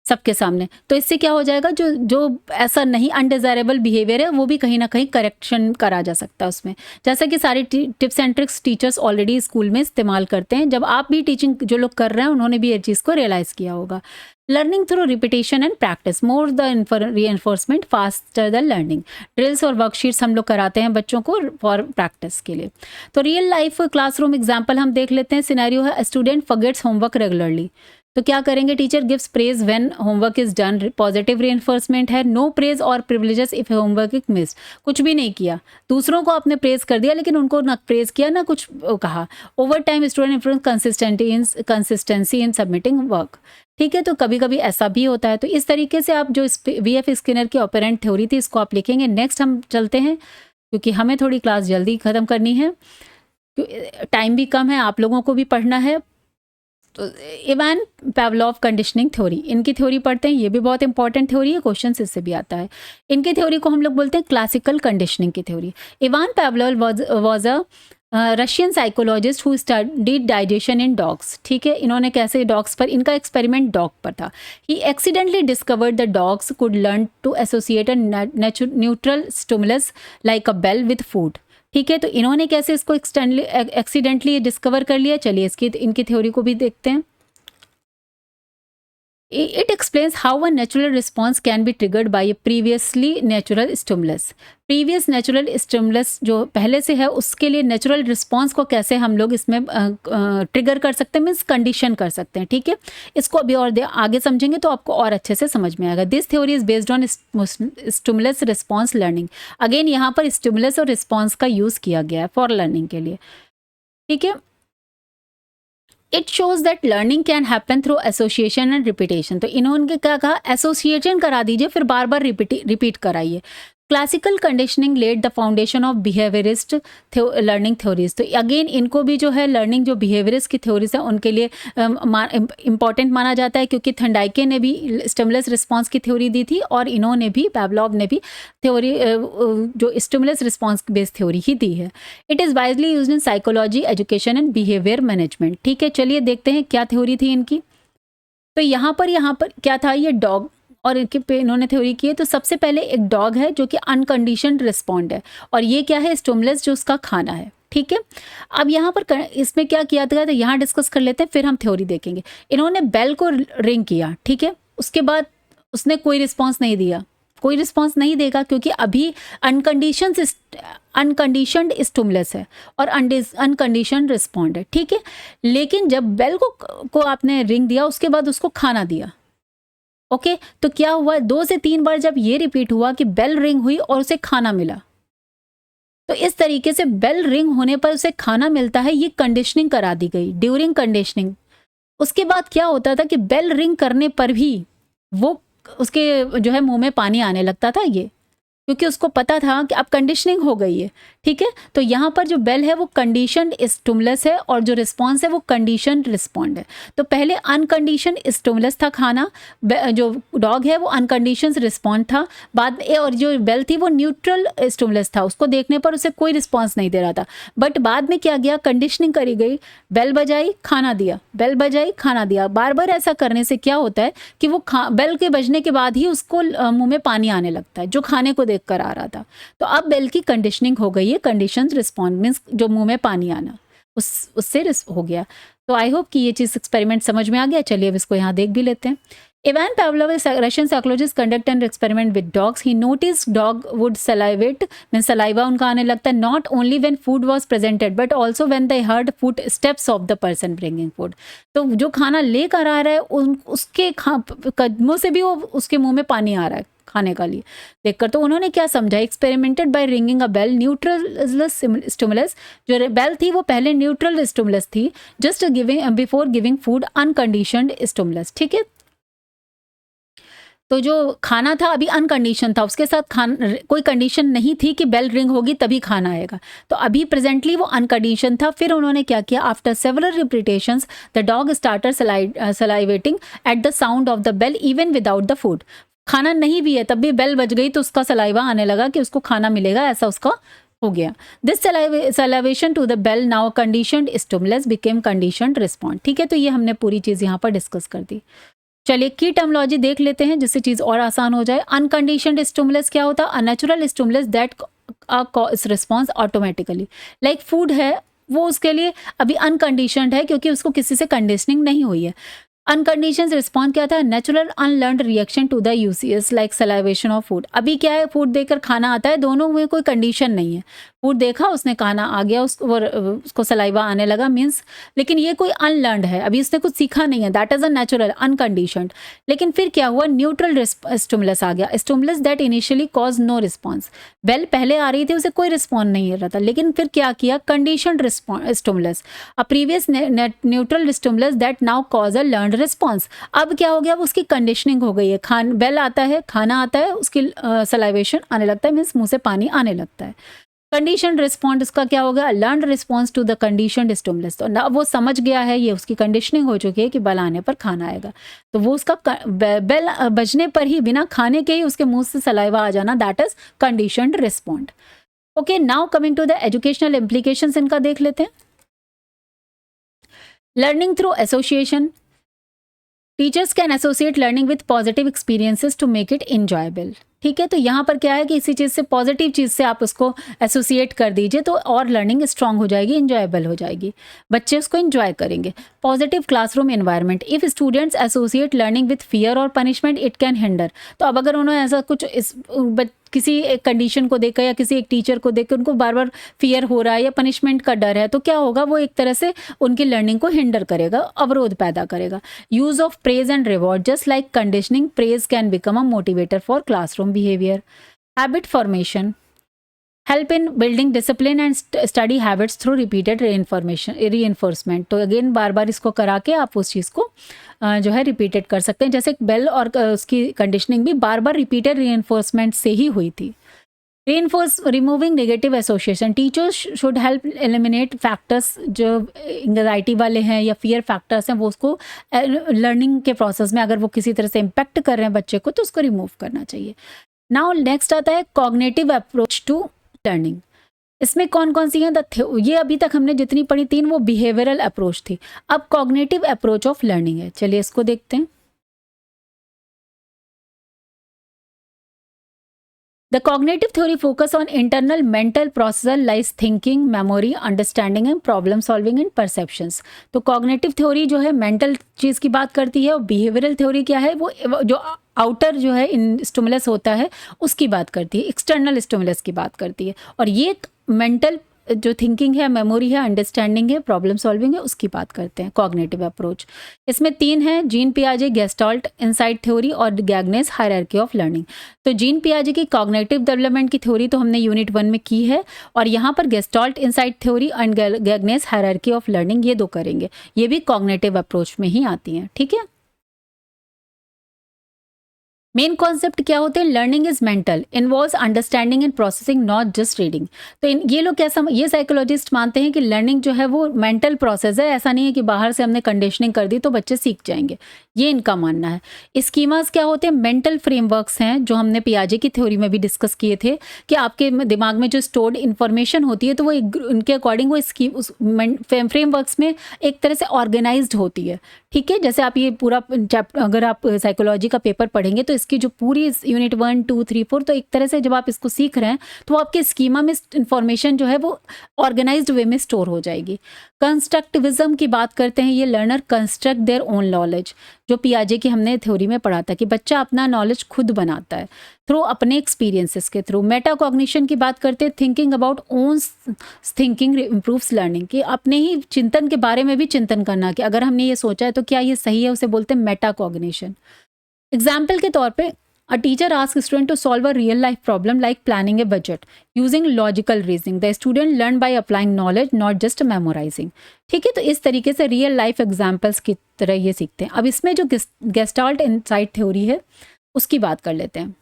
सबके सामने। तो इससे क्या हो जाएगा, जो जो ऐसा नहीं अनडिज़ायरेबल बिहेवियर है वो भी कहीं न कहीं करेक्शन करा जा सकता है उसमें। जैसा कि सारे tips and tricks teachers already school में इस्तेमाल करते हैं। जब आप भी टीचिंग जो लोग कर रहे हैं उन्होंने भी ये चीज़ को रियलाइज़ किया होगा। Learning through repetition and practice, more the reinforcement faster the learning. Drills और वर्कशीट्स हम लोग कराते हैं बच्चों को फॉर प्रैक्टिस के लिए। तो रियल लाइफ क्लासरूम एग्जाम्पल हम देख लेते हैं। सिनेरियो है, स्टूडेंट फॉरगेट्स होमवर्क रेगुलरली। तो क्या करेंगे, teacher gives praise when homework is done, positive reinforcement है। नो प्रेज और privileges if homework is miss, कुछ भी नहीं किया, दूसरों को आपने प्रेज कर दिया लेकिन उनको ना प्रेज किया ना कुछ कहा। Over time student improve consistency in submitting work. ठीक है, तो कभी कभी ऐसा भी होता है। तो इस तरीके से आप जो वीएफ स्किनर की ऑपरेंट थ्योरी थी इसको आप लिखेंगे। नेक्स्ट हम चलते हैं क्योंकि हमें थोड़ी क्लास जल्दी ख़त्म करनी है, टाइम भी कम है, आप लोगों को भी पढ़ना है। तो इवान पावलोव कंडीशनिंग थ्योरी, इनकी थ्योरी पढ़ते हैं, ये भी बहुत इंपॉर्टेंट थ्योरी है, क्वेश्चन इससे भी आता है। इनकी थ्योरी को हम लोग बोलते हैं क्लासिकल कंडीशनिंग की theory. Ivan Pavlov was a Russian psychologist who studied digestion in dogs. ठीक है, इन्होंने कैसे डॉग्स पर, इनका एक्सपेरिमेंट डॉग पर था। He accidentally discovered the dogs could learn to associate a neutral stimulus like a bell with food. ठीक है, तो इन्होंने कैसे इसको एक्सीडेंटली डिस्कवर कर लिया, चलिए इसकी इनकी थ्योरी को भी देखते हैं। It explains how a natural response can be triggered by a previously natural stimulus. Previous natural stimulus जो पहले से है उसके लिए नेचुरल रिस्पॉन्स को कैसे हम लोग इसमें ट्रिगर कर सकते हैं, मीन्स कंडीशन कर सकते हैं। ठीक है, इसको अभी और आगे समझेंगे तो आपको और अच्छे से समझ में आएगा। This theory is based on stimulus response learning. Again यहाँ पर स्टिमुलस और रिस्पॉन्स का यूज़ किया गया है फॉर लर्निंग के लिए। ठीक है, it shows that learning can happen through association and repetition. तो इन्होंने क्या कहा, एसोसिएशन करा दीजिए फिर बार बार रिपीट कराइए। Classical conditioning led the foundation of behaviourist learning theories. तो अगेन इनको भी जो है लर्निंग जो बिहेवियरिस्ट की थ्योरीज है उनके लिए इंपॉर्टेंट माना जाता है, क्योंकि थंडाइके ने भी स्टिमुलस रिस्पॉन्स की थ्योरी दी थी और इन्होंने भी, पावलोव ने भी थ्योरी जो स्टिमुलस रिस्पॉन्स बेस्ड थ्योरी ही दी है। It is wisely use in psychology, education and behaviour management. ठीक है, चलिए देखते हैं क्या थ्योरी थी इनकी। तो यहाँ पर क्या था, ये डॉग और इनके पे इन्होंने थ्योरी की है। तो सबसे पहले एक डॉग है जो कि अनकंडीशनड रिस्पॉन्ड है, और ये क्या है, स्टिमुलस जो उसका खाना है। ठीक है, अब यहाँ पर इसमें क्या किया था, तो यहाँ डिस्कस कर लेते हैं फिर हम थ्योरी देखेंगे। इन्होंने बेल को रिंग किया, ठीक है, उसके बाद उसने कोई रिस्पॉन्स नहीं दिया, कोई रिस्पॉन्स नहीं देगा क्योंकि अभी अनकंडीशनड स्टिमुलस है और अनकंडीशनड रिस्पॉन्ड है। ठीक है, लेकिन जब बेल को आपने रिंग दिया उसके बाद उसको खाना दिया। ओके, तो क्या हुआ, 2 से 3 बार जब ये रिपीट हुआ कि बेल रिंग हुई और उसे खाना मिला, तो इस तरीके से बेल रिंग होने पर उसे खाना मिलता है, ये कंडीशनिंग करा दी गई ड्यूरिंग कंडीशनिंग। उसके बाद क्या होता था कि बेल रिंग करने पर भी वो उसके जो है मुंह में पानी आने लगता था, ये क्योंकि उसको पता था कि अब कंडीशनिंग हो गई है। ठीक है, तो यहाँ पर जो बेल है वो कंडीशनड स्टिमुलस है और जो रिस्पॉन्स है वो कंडीशनड रिस्पॉन्ड है। तो पहले अनकंडीशनड स्टिमुलस था खाना, जो डॉग है वो अनकंडीशनड रिस्पॉन्ड था, बाद में और जो बेल थी वो न्यूट्रल स्टिमुलस था, उसको देखने पर उसे कोई रिस्पॉन्स नहीं दे रहा था। बट बाद में क्या गया, कंडीशनिंग करी गई, बेल बजाई खाना दिया, बेल बजाई खाना दिया। बार बार ऐसा करने से क्या होता है कि वो बेल के बजने के बाद ही उसको मुँह में पानी आने लगता है जो खाने को देख कर आ रहा था। तो अब बेल की कंडीशनिंग हो गई है, कंडीशन रिस्पॉन्ड मीन्स जो मुंह में पानी आना, उससे हो गया। तो आई होप कि ये चीज़ एक्सपेरिमेंट समझ में आ गया। चलिए अब इसको यहाँ देख भी लेते हैं। Ivan Pavlov, Russian psychologist, conduct an experiment with dogs. He notice dog would salivate, means saliva उनका आने लगता है, not only when food was presented but also when they heard footsteps of the person bringing food. तो जो खाना लेकर आ रहा है उसके कदमों से भी वो उसके मुंह में पानी आ रहा है खाने का लिए देखकर। तो उन्होंने क्या समझा, एक्सपेरिमेंटेड बाय रिंगिंग अ बेल न्यूट्रल स्टिमुलस। जो बेल थी वो पहले न्यूट्रल स्टिमुलस थी, just giving before giving food unconditioned stimulus. ठीक है, तो जो खाना था अभी अनकंडीशन था, उसके साथ कोई कंडीशन नहीं थी कि बेल रिंग होगी तभी खाना आएगा, तो अभी प्रेजेंटली वो अनकंडीशन था। फिर उन्होंने क्या किया, after several repetitions the dog started salivating at the sound of the bell even without the food. खाना नहीं भी है तब भी बेल बज गई तो उसका सलाइवा आने लगा कि उसको खाना मिलेगा, ऐसा उसका हो गया। This salivation to the bell now conditioned stimulus became conditioned respond. ठीक है, तो ये हमने पूरी चीज़ यहाँ पर डिस्कस कर दी। चलिए की टर्मोलॉजी देख लेते हैं जिससे चीज़ और आसान हो जाए। अनकंडीशनड स्टिमुलस क्या होता है? A natural stimulus that cause response automatically. Like food है, वो उसके लिए अभी अनकंडीशनड है क्योंकि उसको किसी से कंडीशनिंग नहीं हुई है। अनकंडीशंड रिस्पॉन्स क्या था? Natural unlearned reaction to the UCS like salivation of food. अभी क्या है, फूड देकर खाना आता है, दोनों में कोई कंडीशन नहीं है। फूड देखा, उसने खाना आ गया, उसको सलाइवा आने लगा मीन्स, लेकिन ये कोई अनलर्नड है, अभी उसने कुछ सीखा नहीं है, that is a natural unconditioned. लेकिन फिर क्या हुआ? न्यूट्रल स्टिमुलस आ गया, stimulus that initially cause no response. Bell पहले आ रही थी, उसे कोई रिस्पॉन्स नहीं हो रहा था, लेकिन फिर क्या किया? Conditioned stimulus, a previous neutral stimulus that now cause a learned response. अब क्या हो गया? वो उसकी कंडीशनिंग हो गई है। बेल आता है, खाना आता है, उसकी सलाइवेशन आने लगता है, मीन्स मुंह से पानी आने लगता है। कंडीशन रिस्पॉन्स इसका क्या होगा? Learn response to the condition stimulus. तो ना वो समझ गया है, ये उसकी कंडीशनिंग हो चुकी है कि बेल आने पर खाना आएगा, तो वो उसका बेल बजने पर ही, बिना खाने के ही उसके मुंह से सलाइवा आ जाना, that is conditioned respond. Okay, now coming to the educational implications, इनका देख लेते हैं। Learning through association, teachers can associate learning with positive experiences to make it enjoyable. ठीक है, तो यहाँ पर क्या है कि इसी चीज़ से, पॉजिटिव चीज़ से आप उसको एसोसिएट कर दीजिए तो और लर्निंग स्ट्रांग हो जाएगी, इंजॉयबल हो जाएगी, बच्चे उसको इंजॉय करेंगे। Positive classroom environment, if students associate learning with fear और पनिशमेंट इट कैन हिंडर। तो अब अगर उन्होंने ऐसा कुछ किसी एक कंडीशन को देखकर या किसी एक टीचर को देखकर उनको बार बार फियर हो रहा है या पनिशमेंट का डर है, तो क्या होगा? वो एक तरह से उनकी लर्निंग को हिंडर करेगा, अवरोध पैदा करेगा। Use of praise and reward, just like conditioning, praise can become a motivator for classroom behaviour. Habit formation, help in building discipline and study habits through repeated reinforcement. तो अगेन बार बार इसको करा के आप उस चीज़ को जो है रिपीटेड कर सकते हैं। जैसे बेल और उसकी कंडीशनिंग भी बार बार रिपीटेड रीइंफोर्समेंट से ही हुई थी। Removing negative association, teachers should help eliminate factors जो एंग्जाइटी वाले हैं या फियर फैक्टर्स हैं, वो उसको लर्निंग के प्रोसेस में अगर वो किसी तरह से इम्पेक्ट कर रहे हैं बच्चे को, तो उसको रिमूव करना चाहिए। नाउ नेक्स्ट आता है कॉग्निटिव अप्रोच टू लर्निंग। इसमें कौन कौन सी हैं? ये अभी तक हमने जितनी पढ़ी तीन, वो बिहेवियरल अप्रोच थी। अब कॉग्निटिव अप्रोच ऑफ लर्निंग है, चलिए इसको देखते हैं। The cognitive theory focus on internal mental process like thinking, memory, understanding and problem solving and perceptions। तो cognitive theory जो है मेंटल चीज़ की बात करती है, और behavioral theory क्या है? वो जो आउटर जो है इन स्टिमुलस होता है उसकी बात करती है, एक्सटर्नल स्टिमुलस की बात करती है, और ये मेंटल जो थिंकिंग है, मेमोरी है, अंडरस्टैंडिंग है, प्रॉब्लम सॉल्विंग है, उसकी बात करते हैं कॉग्निटिव अप्रोच। इसमें तीन है, जीन पियाजे, गेस्टाल्ट इनसाइट थ्योरी और गैग्नेस हायरार्की ऑफ लर्निंग। तो जीन पियाजे की कॉग्निटिव डेवलपमेंट की थ्योरी तो हमने यूनिट 1 में की है, और यहाँ पर Gestalt insight theory and Gagne's hierarchy of learning, ये दो करेंगे, ये भी कॉग्निटिव अप्रोच में ही आती हैं। ठीक है, मेन कॉन्सेप्ट क्या होते हैं? Learning is mental, involves understanding and processing, not just reading. तो ये लोग क्या ये साइकोलॉजिस्ट मानते हैं कि लर्निंग जो है वो मेंटल प्रोसेस है, ऐसा नहीं है कि बाहर से हमने कंडीशनिंग कर दी तो बच्चे सीख जाएंगे, ये इनका मानना है। स्कीमास क्या होते हैं? मेंटल फ्रेमवर्क्स हैं, जो हमने पियाजे की थ्योरी में भी डिस्कस किए थे कि आपके दिमाग में जो स्टोर्ड इन्फॉर्मेशन होती है, तो वो उनके अकॉर्डिंग वो उस फ्रेमवर्क्स में एक तरह से ऑर्गेनाइज्ड होती है। ठीक है, जैसे आप ये पूरा चैप्टर अगर आप साइकोलॉजी का पेपर पढ़ेंगे तो इसकी जो पूरी यूनिट 1, 2, 3, 4, तो एक तरह से जब आप इसको सीख रहे हैं तो आपके स्कीमा में इंफॉर्मेशन जो है वो ऑर्गेनाइज्ड वे में स्टोर हो जाएगी। कंस्ट्रक्टिविज्म की बात करते हैं, ये learner construct their own knowledge, जो पियाजे की हमने थ्योरी में पढ़ा था कि बच्चा अपना नॉलेज खुद बनाता है थ्रू अपने एक्सपीरियंसेस के थ्रू। मेटाकॉग्निशन की बात करते हैं, thinking about own thinking improves learning, कि अपने ही चिंतन के बारे में भी चिंतन करना कि अगर हमने ये सोचा है तो क्या ये सही है, उसे बोलते हैं मेटाकॉग्निशन। एग्जाम्पल के तौर पे, a teacher ask student to solve a real life problem like planning a budget using logical reasoning, the student learn by applying knowledge not just memorising. ठीक है, तो इस तरीके से रियल लाइफ एग्जाम्पल्स की तरह ये सीखते हैं। अब इसमें जो गेस्टाल्ट इनसाइट थ्योरी है उसकी बात कर लेते हैं।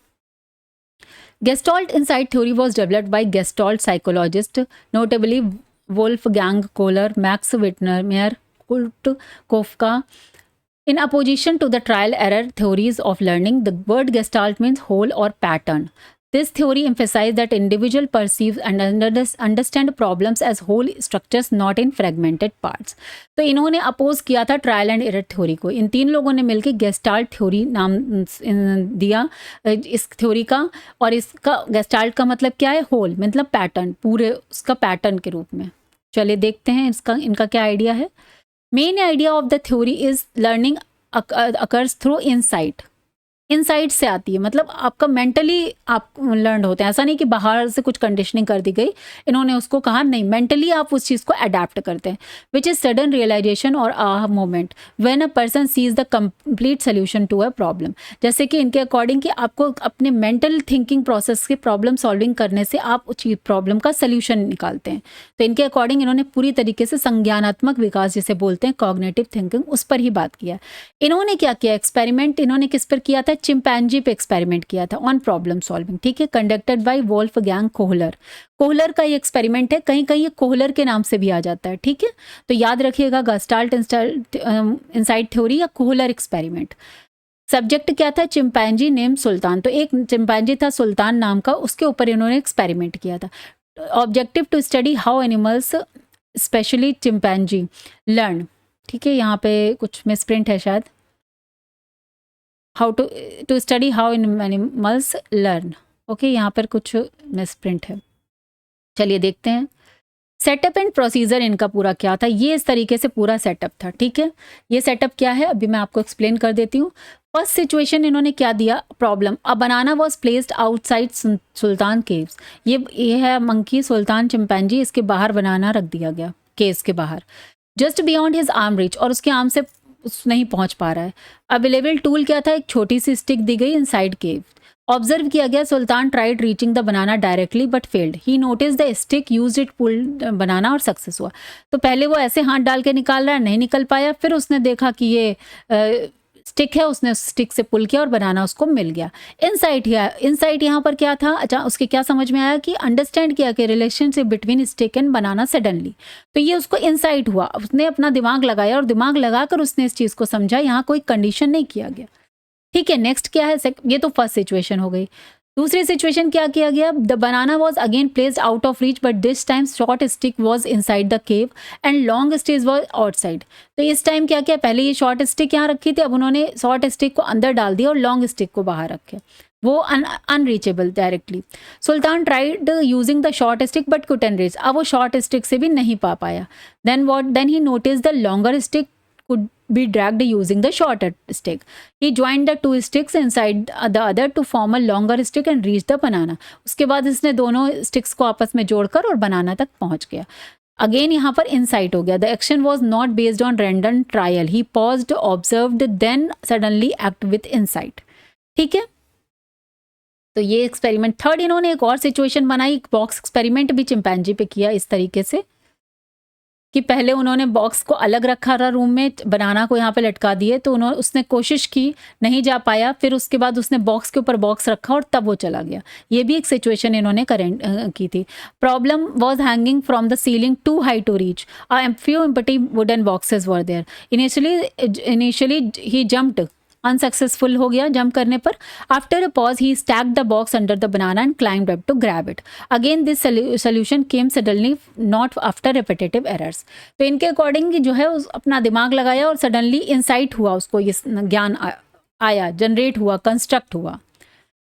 Gestalt insight theory was developed by Gestalt psychologists, notably Wolfgang Kohler, Max Wittmer, Kurt Kofka. In opposition to the trial error theories of learning, the word Gestalt means whole or pattern. This theory emphasizes that individual perceives and understand problems as whole structures, not in fragmented parts. तो इन्होंने अपोज किया था ट्रायल एंड एरर थ्योरी को। इन तीन लोगों ने मिलकर गेस्टाल्ट थ्योरी नाम दिया इस थ्योरी का, और इसका गेस्टाल्ट का मतलब क्या है? होल, मतलब पैटर्न, पूरे उसका पैटर्न के रूप में। चलिए देखते हैं इनका क्या आइडिया है। Main idea of the theory is learning occurs through insight. Insight से आती है, मतलब आपका मेंटली आप लर्न होते हैं। ऐसा नहीं कि बाहर से कुछ कंडीशनिंग कर दी गई, इन्होंने उसको कहा नहीं, मेंटली आप उस चीज़ को अडेप्ट करते हैं। विच इज़ सडन रियलाइजेशन और aha moment when a person sees the complete solution to a problem. जैसे कि इनके अकॉर्डिंग कि आपको अपने मेंटल थिंकिंग प्रोसेस के प्रॉब्लम सॉल्विंग करने से आप उस प्रॉब्लम का सोल्यूशन निकालते हैं। तो इनके अकॉर्डिंग इन्होंने पूरी तरीके से संज्ञानात्मक विकास जिसे बोलते हैं, कॉग्निटिव थिंकिंग, उस पर ही बात किया। इन्होंने क्या किया? एक्सपेरिमेंट इन्होंने किस पर किया था? चिंपैंजी पे एक्सपेरिमेंट किया था ऑन प्रॉब्लम सॉल्विंग। ठीक है, conducted by Wolfgang Kohler. Kohler का ये एक्सपेरिमेंट है, कहीं कहीं ये कोहलर के नाम से भी आ जाता है। ठीक है, तो याद रखिएगा गेस्टाल्ट इनसाइट थ्योरी या कोहलर एक्सपेरिमेंट। सब्जेक्ट क्या था? चिंपैंजी नेम सुल्तान। तो एक चिंपैंजी था सुल्तान नाम का, उसके ऊपर इन्होंने एक्सपेरिमेंट किया था। Objective to study how animals specially chimpanzee learn. ठीक है, यहाँ पे कुछ मिसप्रिंट है शायद। How to study how animals learn. Okay, यहाँ पर कुछ मिसप्रिंट है। चलिए देखते हैं सेटअप एंड प्रोसीजर इनका पूरा क्या था। ये इस तरीके से पूरा सेटअप था। ठीक है, ये सेटअप क्या है अभी मैं आपको एक्सप्लेन कर देती हूँ। फर्स्ट सिचुएशन इन्होंने क्या दिया? Problem, a banana was placed outside Sultan caves. ये है मंकी, सुल्तान चिंपैंजी, इसके बाहर बनाना रख दिया गया, केव्स के बाहर। Just beyond his arm reach, और उसके आर्म से नहीं पहुंच पा रहा है। अवेलेबल टूल क्या था? एक छोटी सी स्टिक दी गई इनसाइड केव। ऑब्जर्व किया गया Sultan tried reaching the banana directly but failed. He notice the stick use it pull banana, और सक्सेस हुआ। तो पहले वो ऐसे हाथ डाल के निकाल रहा है, नहीं निकल पाया। फिर उसने देखा कि ये स्टिक है, उसने स्टिक से पुल किया और बनाना उसको मिल गया। इनसाइट यहाँ पर क्या था? अच्छा, उसके क्या समझ में आया कि अंडरस्टैंड किया कि relationship between stick and banana suddenly. तो ये उसको इनसाइट हुआ, उसने अपना दिमाग लगाया और दिमाग लगाकर उसने इस चीज़ को समझा। यहाँ कोई कंडीशन नहीं किया गया। ठीक है, नेक्स्ट क्या है? ये तो फर्स्ट सिचुएशन हो गई। दूसरी सिचुएशन क्या किया गया? The banana was again placed out of reach but this time short stick was inside the cave and long stick was outside. तो इस टाइम क्या किया? पहले ये शॉर्ट स्टिक यहाँ रखी थी, अब उन्होंने शॉर्ट स्टिक को अंदर डाल दिया और लॉन्ग स्टिक को बाहर रखे, वो unreachable directly. Sultan tried using the short stick but couldn't reach. अब वो शॉर्ट स्टिक से भी नहीं पा पाया। Then he notice the longer stick could be dragged using the shorter stick. He joined the two sticks inside the other to form a longer stick and reach the banana. उसके बाद इसने दोनों स्टिक्स को आपस में जोड़कर और बनाना तक पहुंच गया। अगेन यहाँ पर इंसाइट हो गया। The action was not based on random trial. He paused, observed, then suddenly act with insight. ठीक है, तो ये एक्सपेरिमेंट। थर्ड इन्होंने एक और सिचुएशन बनाई, बॉक्स एक्सपेरिमेंट भी चिंपैंजी पे किया इस तरीके से कि पहले उन्होंने बॉक्स को अलग रखा था रूम में, बनाना को यहाँ पे लटका दिए। तो उसने कोशिश की, नहीं जा पाया। फिर उसके बाद उसने बॉक्स के ऊपर बॉक्स रखा और तब वो चला गया। ये भी एक सिचुएशन इन्होंने की थी। Problem was hanging from the ceiling too high to reach. Few empty wooden boxes were there. Initially he jumped, unsuccessful हो गया जंप करने पर। After a pause he stacked the box under the banana and climbed up to grab it. Again this solution came suddenly not after repetitive errors. तो इनके अकॉर्डिंग जो है अपना दिमाग लगाया और सडनली इंसाइट हुआ, उसको ये ज्ञान आया, जनरेट हुआ, कंस्ट्रक्ट हुआ।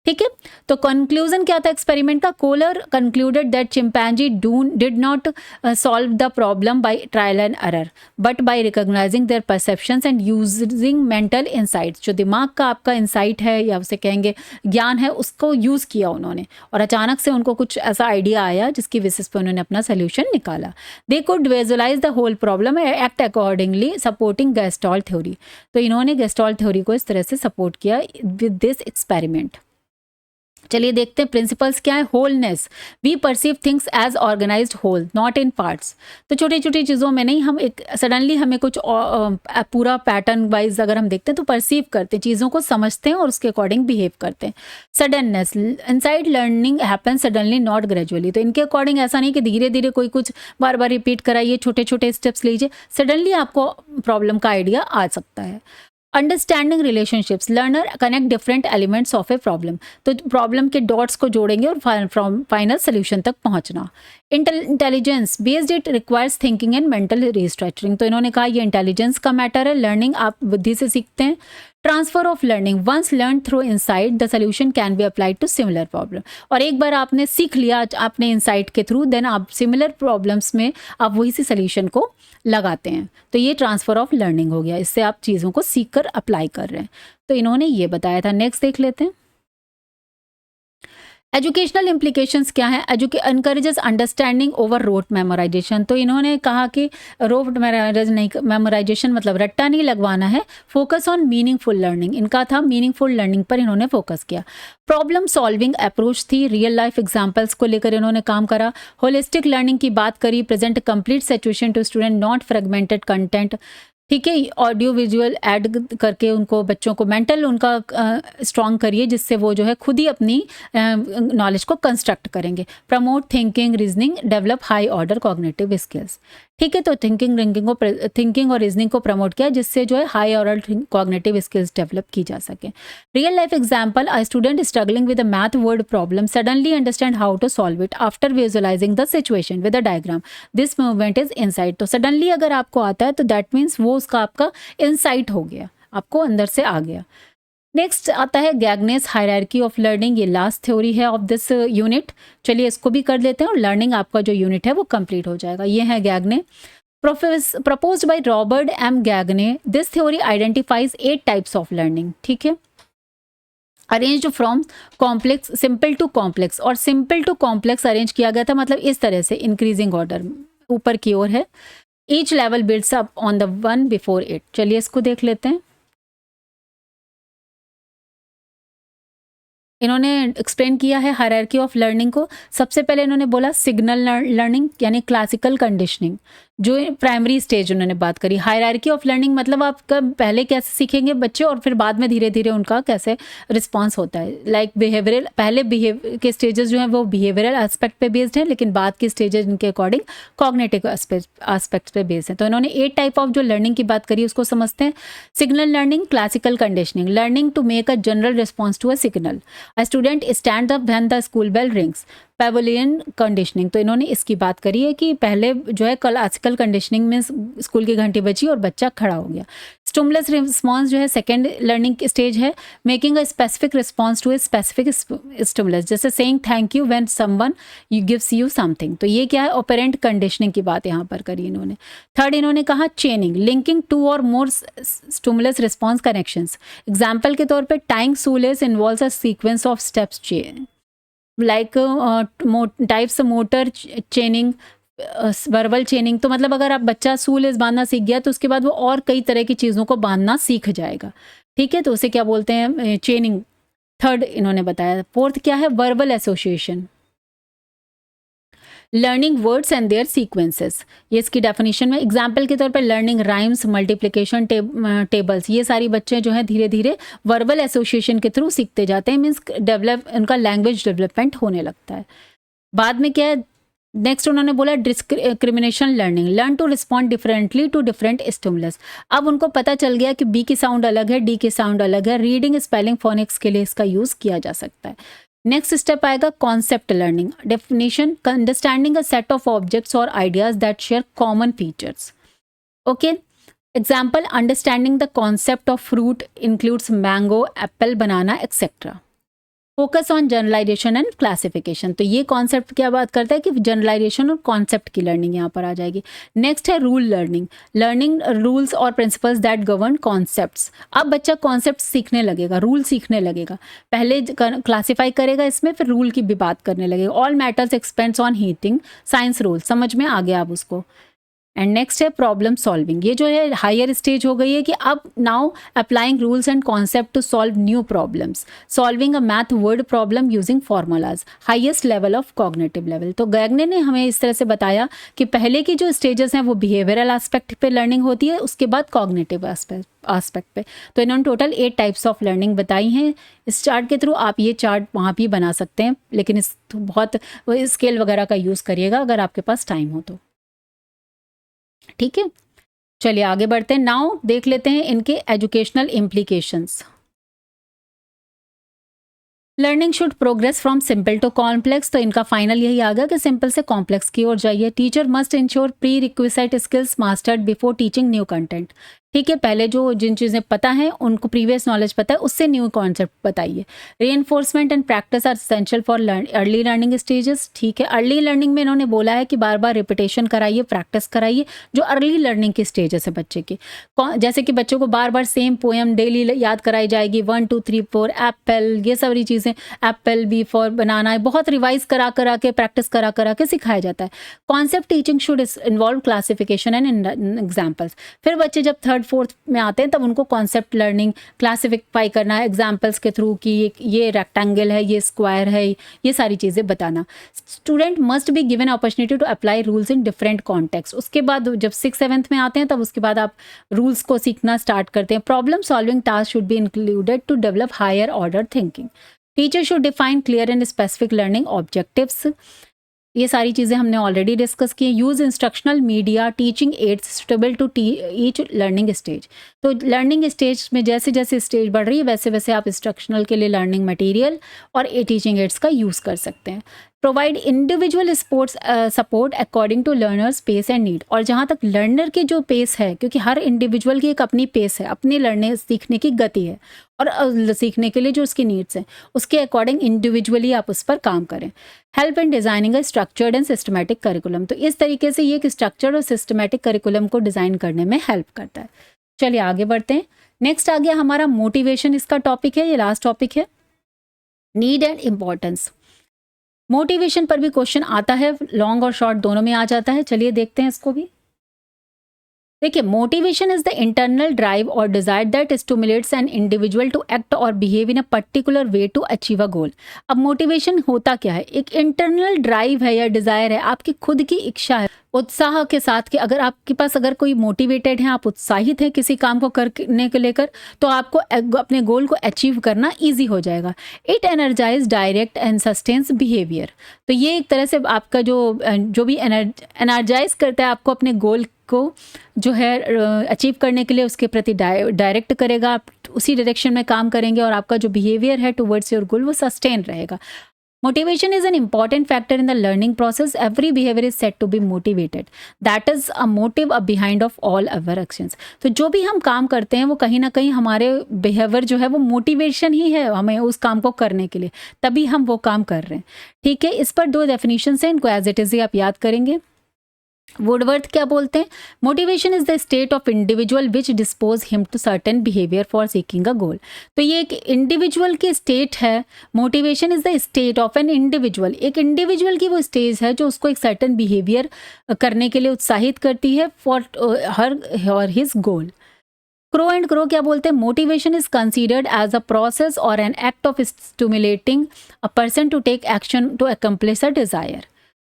ठीक है, तो कंक्लूजन क्या था एक्सपेरिमेंट का? Kohler concluded that chimpanzee did not solve the problem by trial and error but by recognizing their perceptions and using mental insights. जो दिमाग का आपका इंसाइट है या उसे कहेंगे ज्ञान है, उसको यूज़ किया उन्होंने और अचानक से उनको कुछ ऐसा आइडिया आया जिसकी बेसिस पे उन्होंने अपना सोल्यूशन निकाला। They could visualize the whole problem act accordingly supporting gestalt theory. तो इन्होंने गेस्टाल्ट थ्योरी को इस तरह से सपोर्ट किया विद दिस एक्सपेरिमेंट। चलिए देखते हैं प्रिंसिपल्स क्या है। Wholeness, we perceive things as organized whole not in parts. तो छोटी छोटी चीज़ों में नहीं, हम एक सडनली हमें कुछ पूरा पैटर्न वाइज अगर हम देखते हैं तो परसीव करते हैं, चीज़ों को समझते हैं और उसके अकॉर्डिंग बिहेव करते हैं। Suddenness, inside learning happen suddenly not gradually. तो इनके अकॉर्डिंग ऐसा नहीं कि धीरे धीरे कोई कुछ बार बार रिपीट कराइए, छोटे छोटे स्टेप्स लीजिए, सडनली आपको प्रॉब्लम का आइडिया आ सकता है। Understanding relationships, learner connect different elements of a problem, तो प्रॉब्लम के डॉट्स को जोड़ेंगे और फाइनल सोल्यूशन तक पहुंचना। Intelligence based it requires thinking and mental restructuring, तो इन्होंने कहा ये इंटेलिजेंस का मैटर है, लर्निंग आप बुद्धि से सीखते हैं। Transfer of learning, once learn through insight the solution can be applied to similar problem, और एक बार आपने सीख लिया आपने इंसाइट के थ्रू, देन आप सिमिलर प्रॉब्लम्स में आप वही सी सोल्यूशन को लगाते हैं। तो ये ट्रांसफर ऑफ लर्निंग हो गया, इससे आप चीज़ों को सीख कर अप्लाई कर रहे हैं। तो इन्होंने ये बताया था। नेक्स्ट देख लेते हैं, एजुकेशनल इम्प्लीकेशंस क्या है। Encourages understanding over rote memorization, तो इन्होंने कहा कि रोट मेमोराइजेशन मतलब रट्टा नहीं लगवाना है, फोकस ऑन मीनिंगफुल लर्निंग, इनका था मीनिंगफुल लर्निंग पर इन्होंने फोकस किया। प्रॉब्लम सॉल्विंग अप्रोच थी, रियल लाइफ एग्जाम्पल्स को लेकर इन्होंने काम करा। होलिस्टिक लर्निंग की बात करी, present complete situation to student not fragmented content, ठीक है। ऑडियो विजुअल ऐड करके उनको बच्चों को मेंटल उनका स्ट्रॉन्ग करिए, जिससे वो जो है खुद ही अपनी नॉलेज को कंस्ट्रक्ट करेंगे। Promote thinking reasoning, develop high order cognitive skills, ठीक है। तो थिंकिंग और रीजनिंग को प्रमोट किया, जिससे जो है high order cognitive skills develop की जा सके। Real life example, a student struggling with a math word problem suddenly understand how to solve it after visualizing the situation with a diagram, this movement is insight. तो सडनली अगर आपको आता है तो दैट मीन्स वो उसका आपका इनसाइट हो गया, आपको अंदर से आ गया। नेक्स्ट आता है गैगनेस हायरार्की ऑफ लर्निंग, ये लास्ट थ्योरी है ऑफ दिस यूनिट। चलिए इसको भी कर लेते हैं और लर्निंग आपका जो यूनिट है वो कंप्लीट हो जाएगा। ये है गैगने, proposed by Robert M. Gagne. This theory identifies 8 types of learning, ठीक है। Arranged from complex simple to complex, और सिंपल टू कॉम्प्लेक्स अरेंज किया गया था, मतलब इस तरह से इंक्रीजिंग ऑर्डर ऊपर की ओर है। Each level builds up on the one before it. चलिए इसको देख लेते हैं। इन्होंने एक्सप्लेन किया है हायरार्की ऑफ लर्निंग को। सबसे पहले इन्होंने बोला सिग्नल लर्निंग यानी क्लासिकल कंडीशनिंग, जो प्राइमरी स्टेज उन्होंने बात करी। हायरार्की ऑफ लर्निंग मतलब आपका पहले कैसे सीखेंगे बच्चे और फिर बाद में धीरे धीरे उनका कैसे रिस्पॉन्स होता है। लाइक बिहेवियरल, पहले बिहेवियर के स्टेजेस जो हैं वो बिहेवियरल एस्पेक्ट पे बेस्ड हैं, लेकिन बाद के स्टेजेस इनके अकॉर्डिंग कॉग्निटिव एस्पेक्ट पे बेस्ड हैं। तो इन्होंने 8 टाइप ऑफ जो लर्निंग की बात करी उसको समझते हैं। Signal learning, classical conditioning, learning to make a general response to a signal, a student stand up when the school bell rings. Pavlovian conditioning, तो इन्होंने इसकी बात करी है कि पहले जो है क्लासिकल कंडीशनिंग में स्कूल की घंटी बजी और बच्चा खड़ा हो गया। स्टिमुलस रिस्पॉन्स जो है सेकेंड लर्निंग स्टेज है, making a specific response to a specific stimulus, जैसे saying thank you when someone you gives you something. तो ये क्या है, ऑपरेंट कंडीशनिंग की बात यहाँ पर करी इन्होंने। थर्ड इन्होंने कहा चेनिंग, लिंकिंग टू और मोर स्टिमुलस रिस्पॉन्स कनेक्शंस। एग्जाम्पल के तौर पर tying shoelace involves a sequence of steps chain, like types motor चेनिंग, verbal चेनिंग। तो मतलब अगर आप बच्चा शूलेस बांधना सीख गया तो उसके बाद वो और कई तरह की चीज़ों को बांधना सीख जाएगा, ठीक है। तो उसे क्या बोलते हैं, चेनिंग। थर्ड इन्होंने बताया। फोर्थ क्या है, verbal association, learning words and their sequences. ये इसकी डेफिनेशन में एग्जाम्पल के तौर पर लर्निंग राइम्स, मल्टीप्लिकेशन टेबल्स, ये सारी बच्चे जो हैं धीरे धीरे वर्बल एसोसिएशन के थ्रू सीखते जाते हैं, मीन्स डेवलप उनका लैंग्वेज डेवलपमेंट होने लगता है। बाद में क्या है, नेक्स्ट उन्होंने बोला discrimination learning, learn to respond differently to different stimulus. अब उनको पता चल गया कि बी की साउंड अलग है, डी की साउंड अलग है, रीडिंग स्पेलिंग फोनिक्स के लिए इसका यूज़ किया जा सकता है। नेक्स्ट स्टेप आएगा concept learning, definition, understanding a set of objects और ideas that share common features, okay. Example, understanding the concept of fruit includes mango, apple, banana etcetera. Focus on generalization and classification, तो ये कॉन्सेप्ट क्या बात करता है कि जनरलाइजेशन और कॉन्सेप्ट की लर्निंग यहाँ पर आ जाएगी। नेक्स्ट है रूल लर्निंग, लर्निंग रूल्स और प्रिंसिपल्स दैट गवर्न कॉन्सेप्ट्स। अब बच्चा कॉन्सेप्ट सीखने लगेगा, रूल सीखने लगेगा, पहले क्लासीफाई करेगा इसमें, फिर रूल की भी बात करने लगेगा। All matters expends on heating science rule, समझ में आ गया अब उसको। एंड नेक्स्ट है प्रॉब्लम सॉल्विंग, ये जो है हायर स्टेज हो गई है कि अब now applying rules and concept to solve new problems, solving a math word problem using formulas, highest level of cognitive level. तो गैगने ने हमें इस तरह से बताया कि पहले की जो स्टेजेस हैं वो बिहेवियरल एस्पेक्ट पे लर्निंग होती है, उसके बाद कॉग्निटिव एस्पेक्ट पे। तो इन्होंने टोटल 8 टाइप्स ऑफ लर्निंग बताई हैं। इस चार्ट के थ्रू आप ये चार्ट वहाँ भी बना सकते हैं, लेकिन इस बहुत स्केल वगैरह का यूज़ करिएगा अगर आपके पास टाइम हो तो, ठीक है। चलिए आगे बढ़ते हैं। नाउ देख लेते हैं इनके educational implications. Learning should progress from simple to complex, तो इनका फाइनल यही आ गया कि सिंपल से कॉम्प्लेक्स की ओर जाइए। Teacher must ensure pre requisite skills mastered before teaching new content. ठीक है, पहले जो जिन चीज़ें पता है उनको प्रीवियस नॉलेज पता है उससे न्यू कॉन्सेप्ट बताइए। Reinforcement and practice are essential for early learning stages. ठीक है, अर्ली लर्निंग में इन्होंने बोला है कि बार बार रिपीटेशन कराइए, प्रैक्टिस कराइए, जो अर्ली लर्निंग की स्टेजेस है बच्चे की। जैसे कि बच्चों को बार बार सेम पोएम डेली याद कराई जाएगी, 1 2 3 4 एप्पल, ये सारी चीज़ें, एप्पल बी फॉर बनाना है, बहुत रिवाइज करा करा के, प्रैक्टिस करा करा के सिखाया जाता है। Concept teaching should involve classification and examples. फिर बच्चे जब थर्ड फोर्थ में आते हैं तब उनको कॉन्सेप्ट लर्निंग क्लासिफाई करना है एग्जाम्पल्स के थ्रू कि ये रेक्टेंगल है, ये स्क्वायर है, ये सारी चीज़ें बताना। Student must be given opportunity to apply rules in different context. उसके बाद जब 6th-7th में आते हैं तब उसके बाद आप रूल्स को सीखना स्टार्ट करते हैं। Problem solving task should be included to develop higher order thinking. Teacher should define clear and specific learning objectives. ये सारी चीज़ें हमने ऑलरेडी डिस्कस की। Use instructional media teaching aids suitable to each learning stage. तो लर्निंग स्टेज में जैसे जैसे स्टेज बढ़ रही है वैसे वैसे आप इंस्ट्रक्शनल के लिए लर्निंग मटेरियल और टीचिंग एड्स का यूज़ कर सकते हैं। Provide individual sports support according to learners pace and need. और जहाँ तक लर्नर की जो पेस है, क्योंकि हर इंडिविजुअल की एक अपनी पेस है, अपनी लर्निंग सीखने की गति है और सीखने के लिए जो उसकी नीड्स हैं उसके अकॉर्डिंग इंडिविजुअली आप उस पर काम करें। Help in designing a structured and systematic curriculum. तो इस तरीके से ये एक स्ट्रक्चर्ड और सिस्टमैटिक करिकुलम को डिज़ाइन करने में हेल्प करता है। चलिए आगे बढ़ते हैं। नेक्स्ट आ गया हमारा मोटिवेशन, इसका टॉपिक है, ये लास्ट टॉपिक है। Need and importance. मोटिवेशन पर भी क्वेश्चन आता है, लॉन्ग और शॉर्ट दोनों में आ जाता है। चलिए देखते हैं इसको भी। देखिए, motivation is the internal drive और desire that stimulates an individual to act और behave in a particular way to achieve a goal. अब मोटिवेशन होता क्या है? एक इंटरनल ड्राइव है या डिजायर है, आपकी खुद की इच्छा है, उत्साह के साथ कि अगर आपके पास अगर कोई मोटिवेटेड है, आप उत्साहित हैं किसी काम को करने को लेकर, तो आपको अपने गोल को अचीव करना ईजी हो जाएगा। It energize direct and sustains behaviour. तो ये एक तरह से आपका जो भी एनर्जाइज करता है आपको अपने गोल को जो है अचीव करने के लिए उसके प्रति डायरेक्ट करेगा, आप उसी डायरेक्शन में काम करेंगे और आपका जो बिहेवियर है टुवर्ड्स योर गोल वो सस्टेन रहेगा। Motivation is an important factor in the learning process. Every behavior is said to be motivated. That is a motive behind of all our actions. तो जो भी हम काम करते हैं वो कहीं ना कहीं हमारे बिहेवियर जो है वो मोटिवेशन ही है हमें उस काम को करने के लिए, तभी हम वो काम कर रहे हैं। ठीक है, इस पर 2 डेफिनेशन है, इनको एज इट इज ही आप याद करेंगे। वुडवर्थ क्या बोलते हैं? Motivation is the state of individual which dispose him to certain behaviour for seeking a goal. तो ये एक इंडिविजुअल की स्टेट है। Motivation is the state of an individual. एक इंडिविजुअल की वो स्टेज है जो उसको एक सर्टेन बिहेवियर करने के लिए उत्साहित करती है फॉर हर और his goal. Crow and Crow क्या बोलते हैं? Motivation is considered as a process और an act of stimulating a person to take action to accomplish a desire.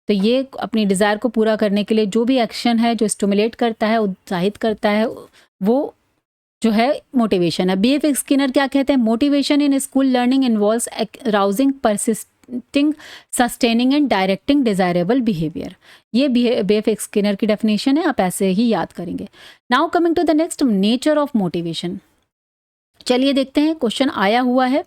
तो ये अपनी डिज़ायर को पूरा करने के लिए जो भी एक्शन है जो स्टिमुलेट करता है, उत्साहित करता है, वो जो है मोटिवेशन है। B.F. स्किनर क्या कहते हैं? Motivation in school learning involves arousing, persisting, sustaining and directing desirable behaviour. ये B.F. स्किनर की डेफिनेशन है, आप ऐसे ही याद करेंगे। Now coming to the next, nature of motivation. चलिए देखते हैं, क्वेश्चन आया हुआ है।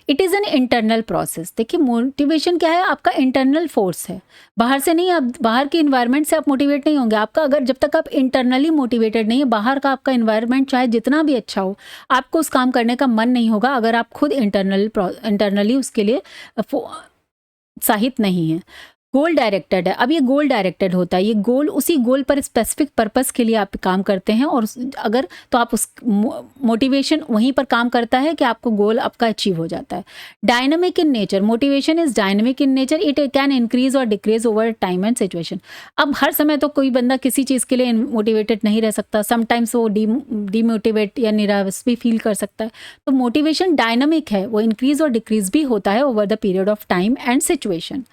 It is an internal process. देखिए, मोटिवेशन क्या है? आपका इंटरनल फोर्स है, बाहर से नहीं। आप बाहर के इन्वायरमेंट से आप मोटिवेट नहीं होंगे। आपका अगर जब तक आप इंटरनली मोटिवेटेड नहीं है, बाहर का आपका इन्वायरमेंट चाहे जितना भी अच्छा हो, आपको उस काम करने का मन नहीं होगा अगर आप खुद इंटरनली उसके लिए उत्साहित नहीं है। गोल डायरेक्टेड है। अब ये गोल डायरेक्टेड होता है, ये गोल उसी गोल पर स्पेसिफिक पर्पस के लिए आप काम करते हैं और अगर तो आप उस मोटिवेशन वहीं पर काम करता है कि आपको गोल आपका अचीव हो जाता है। Dynamic in nature. Motivation is dynamic in nature. It can increase और decrease over time and situation. अब हर समय तो कोई बंदा किसी चीज़ के लिए मोटिवेटेड नहीं रह सकता, समटाइम्स वो डीमोटिवेट या निराश भी फील कर सकता है। तो मोटिवेशन डायनामिक है, वो इंक्रीज और डिक्रीज भी होता है over the period of time and situation.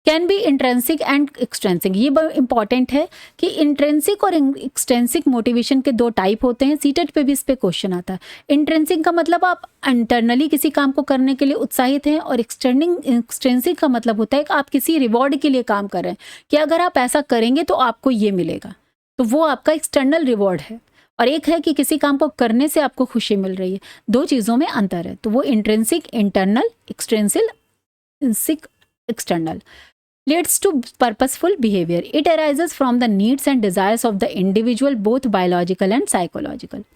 Can be intrinsic and extrinsic. ये बहुत इंपॉर्टेंट है कि इंट्रेंसिक और एक्सट्रेंसिक मोटिवेशन के 2 टाइप होते हैं। सीटेट पे भी इस पे क्वेश्चन आता है। इंट्रेंसिक का मतलब आप इंटरनली किसी काम को करने के लिए उत्साहित हैं और एक्सट्रेंसिक का मतलब होता है कि आप किसी रिवॉर्ड के लिए काम कर रहे हैं कि अगर आप ऐसा करेंगे तो आपको ये मिलेगा, तो वो आपका एक्सटर्नल रिवॉर्ड है। और एक है कि किसी काम को करने से आपको खुशी मिल रही है। दो चीज़ों में अंतर है। तो वो intrinsic internal, extrinsic external leads to purposeful behavior. It arises from the needs and desires of the individual, both biological and psychological.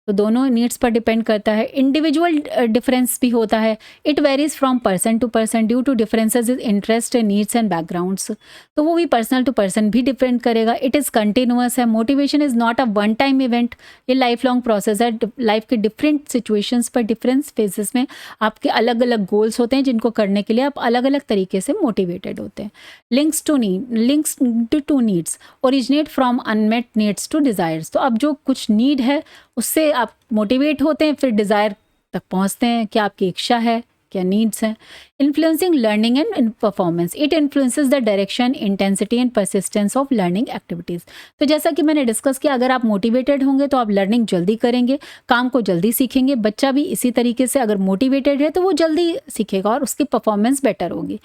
तो दोनों नीड्स पर डिपेंड करता है। इंडिविजुअल डिफरेंस भी होता है। It varies from person to person due to differences in interest, needs and backgrounds. तो वो भी पर्सनल टू पर्सन भी डिपेंड करेगा। इट इज़ कंटिन्यूअस है। Motivation is not a one time event, ये लाइफ लॉन्ग प्रोसेस है। लाइफ के डिफरेंट सिचुएशंस पर, डिफरेंट फेजेस में आपके अलग अलग गोल्स होते हैं जिनको करने के लिए आप अलग अलग तरीके से मोटिवेटेड होते हैं। Links to needs originate from unmet needs to desires. तो अब जो कुछ नीड है उससे आप मोटिवेट होते हैं, फिर डिज़ायर तक पहुंचते हैं। क्या आपकी इच्छा है, क्या नीड्स हैं। Influencing learning and performance, it influences the direction, intensity and persistence of learning activities. तो जैसा कि मैंने डिस्कस किया, अगर आप मोटिवेटेड होंगे तो आप लर्निंग जल्दी करेंगे, काम को जल्दी सीखेंगे। बच्चा भी इसी तरीके से अगर मोटिवेटेड है तो वो जल्दी सीखेगा और उसकी परफॉर्मेंस बेटर होगी।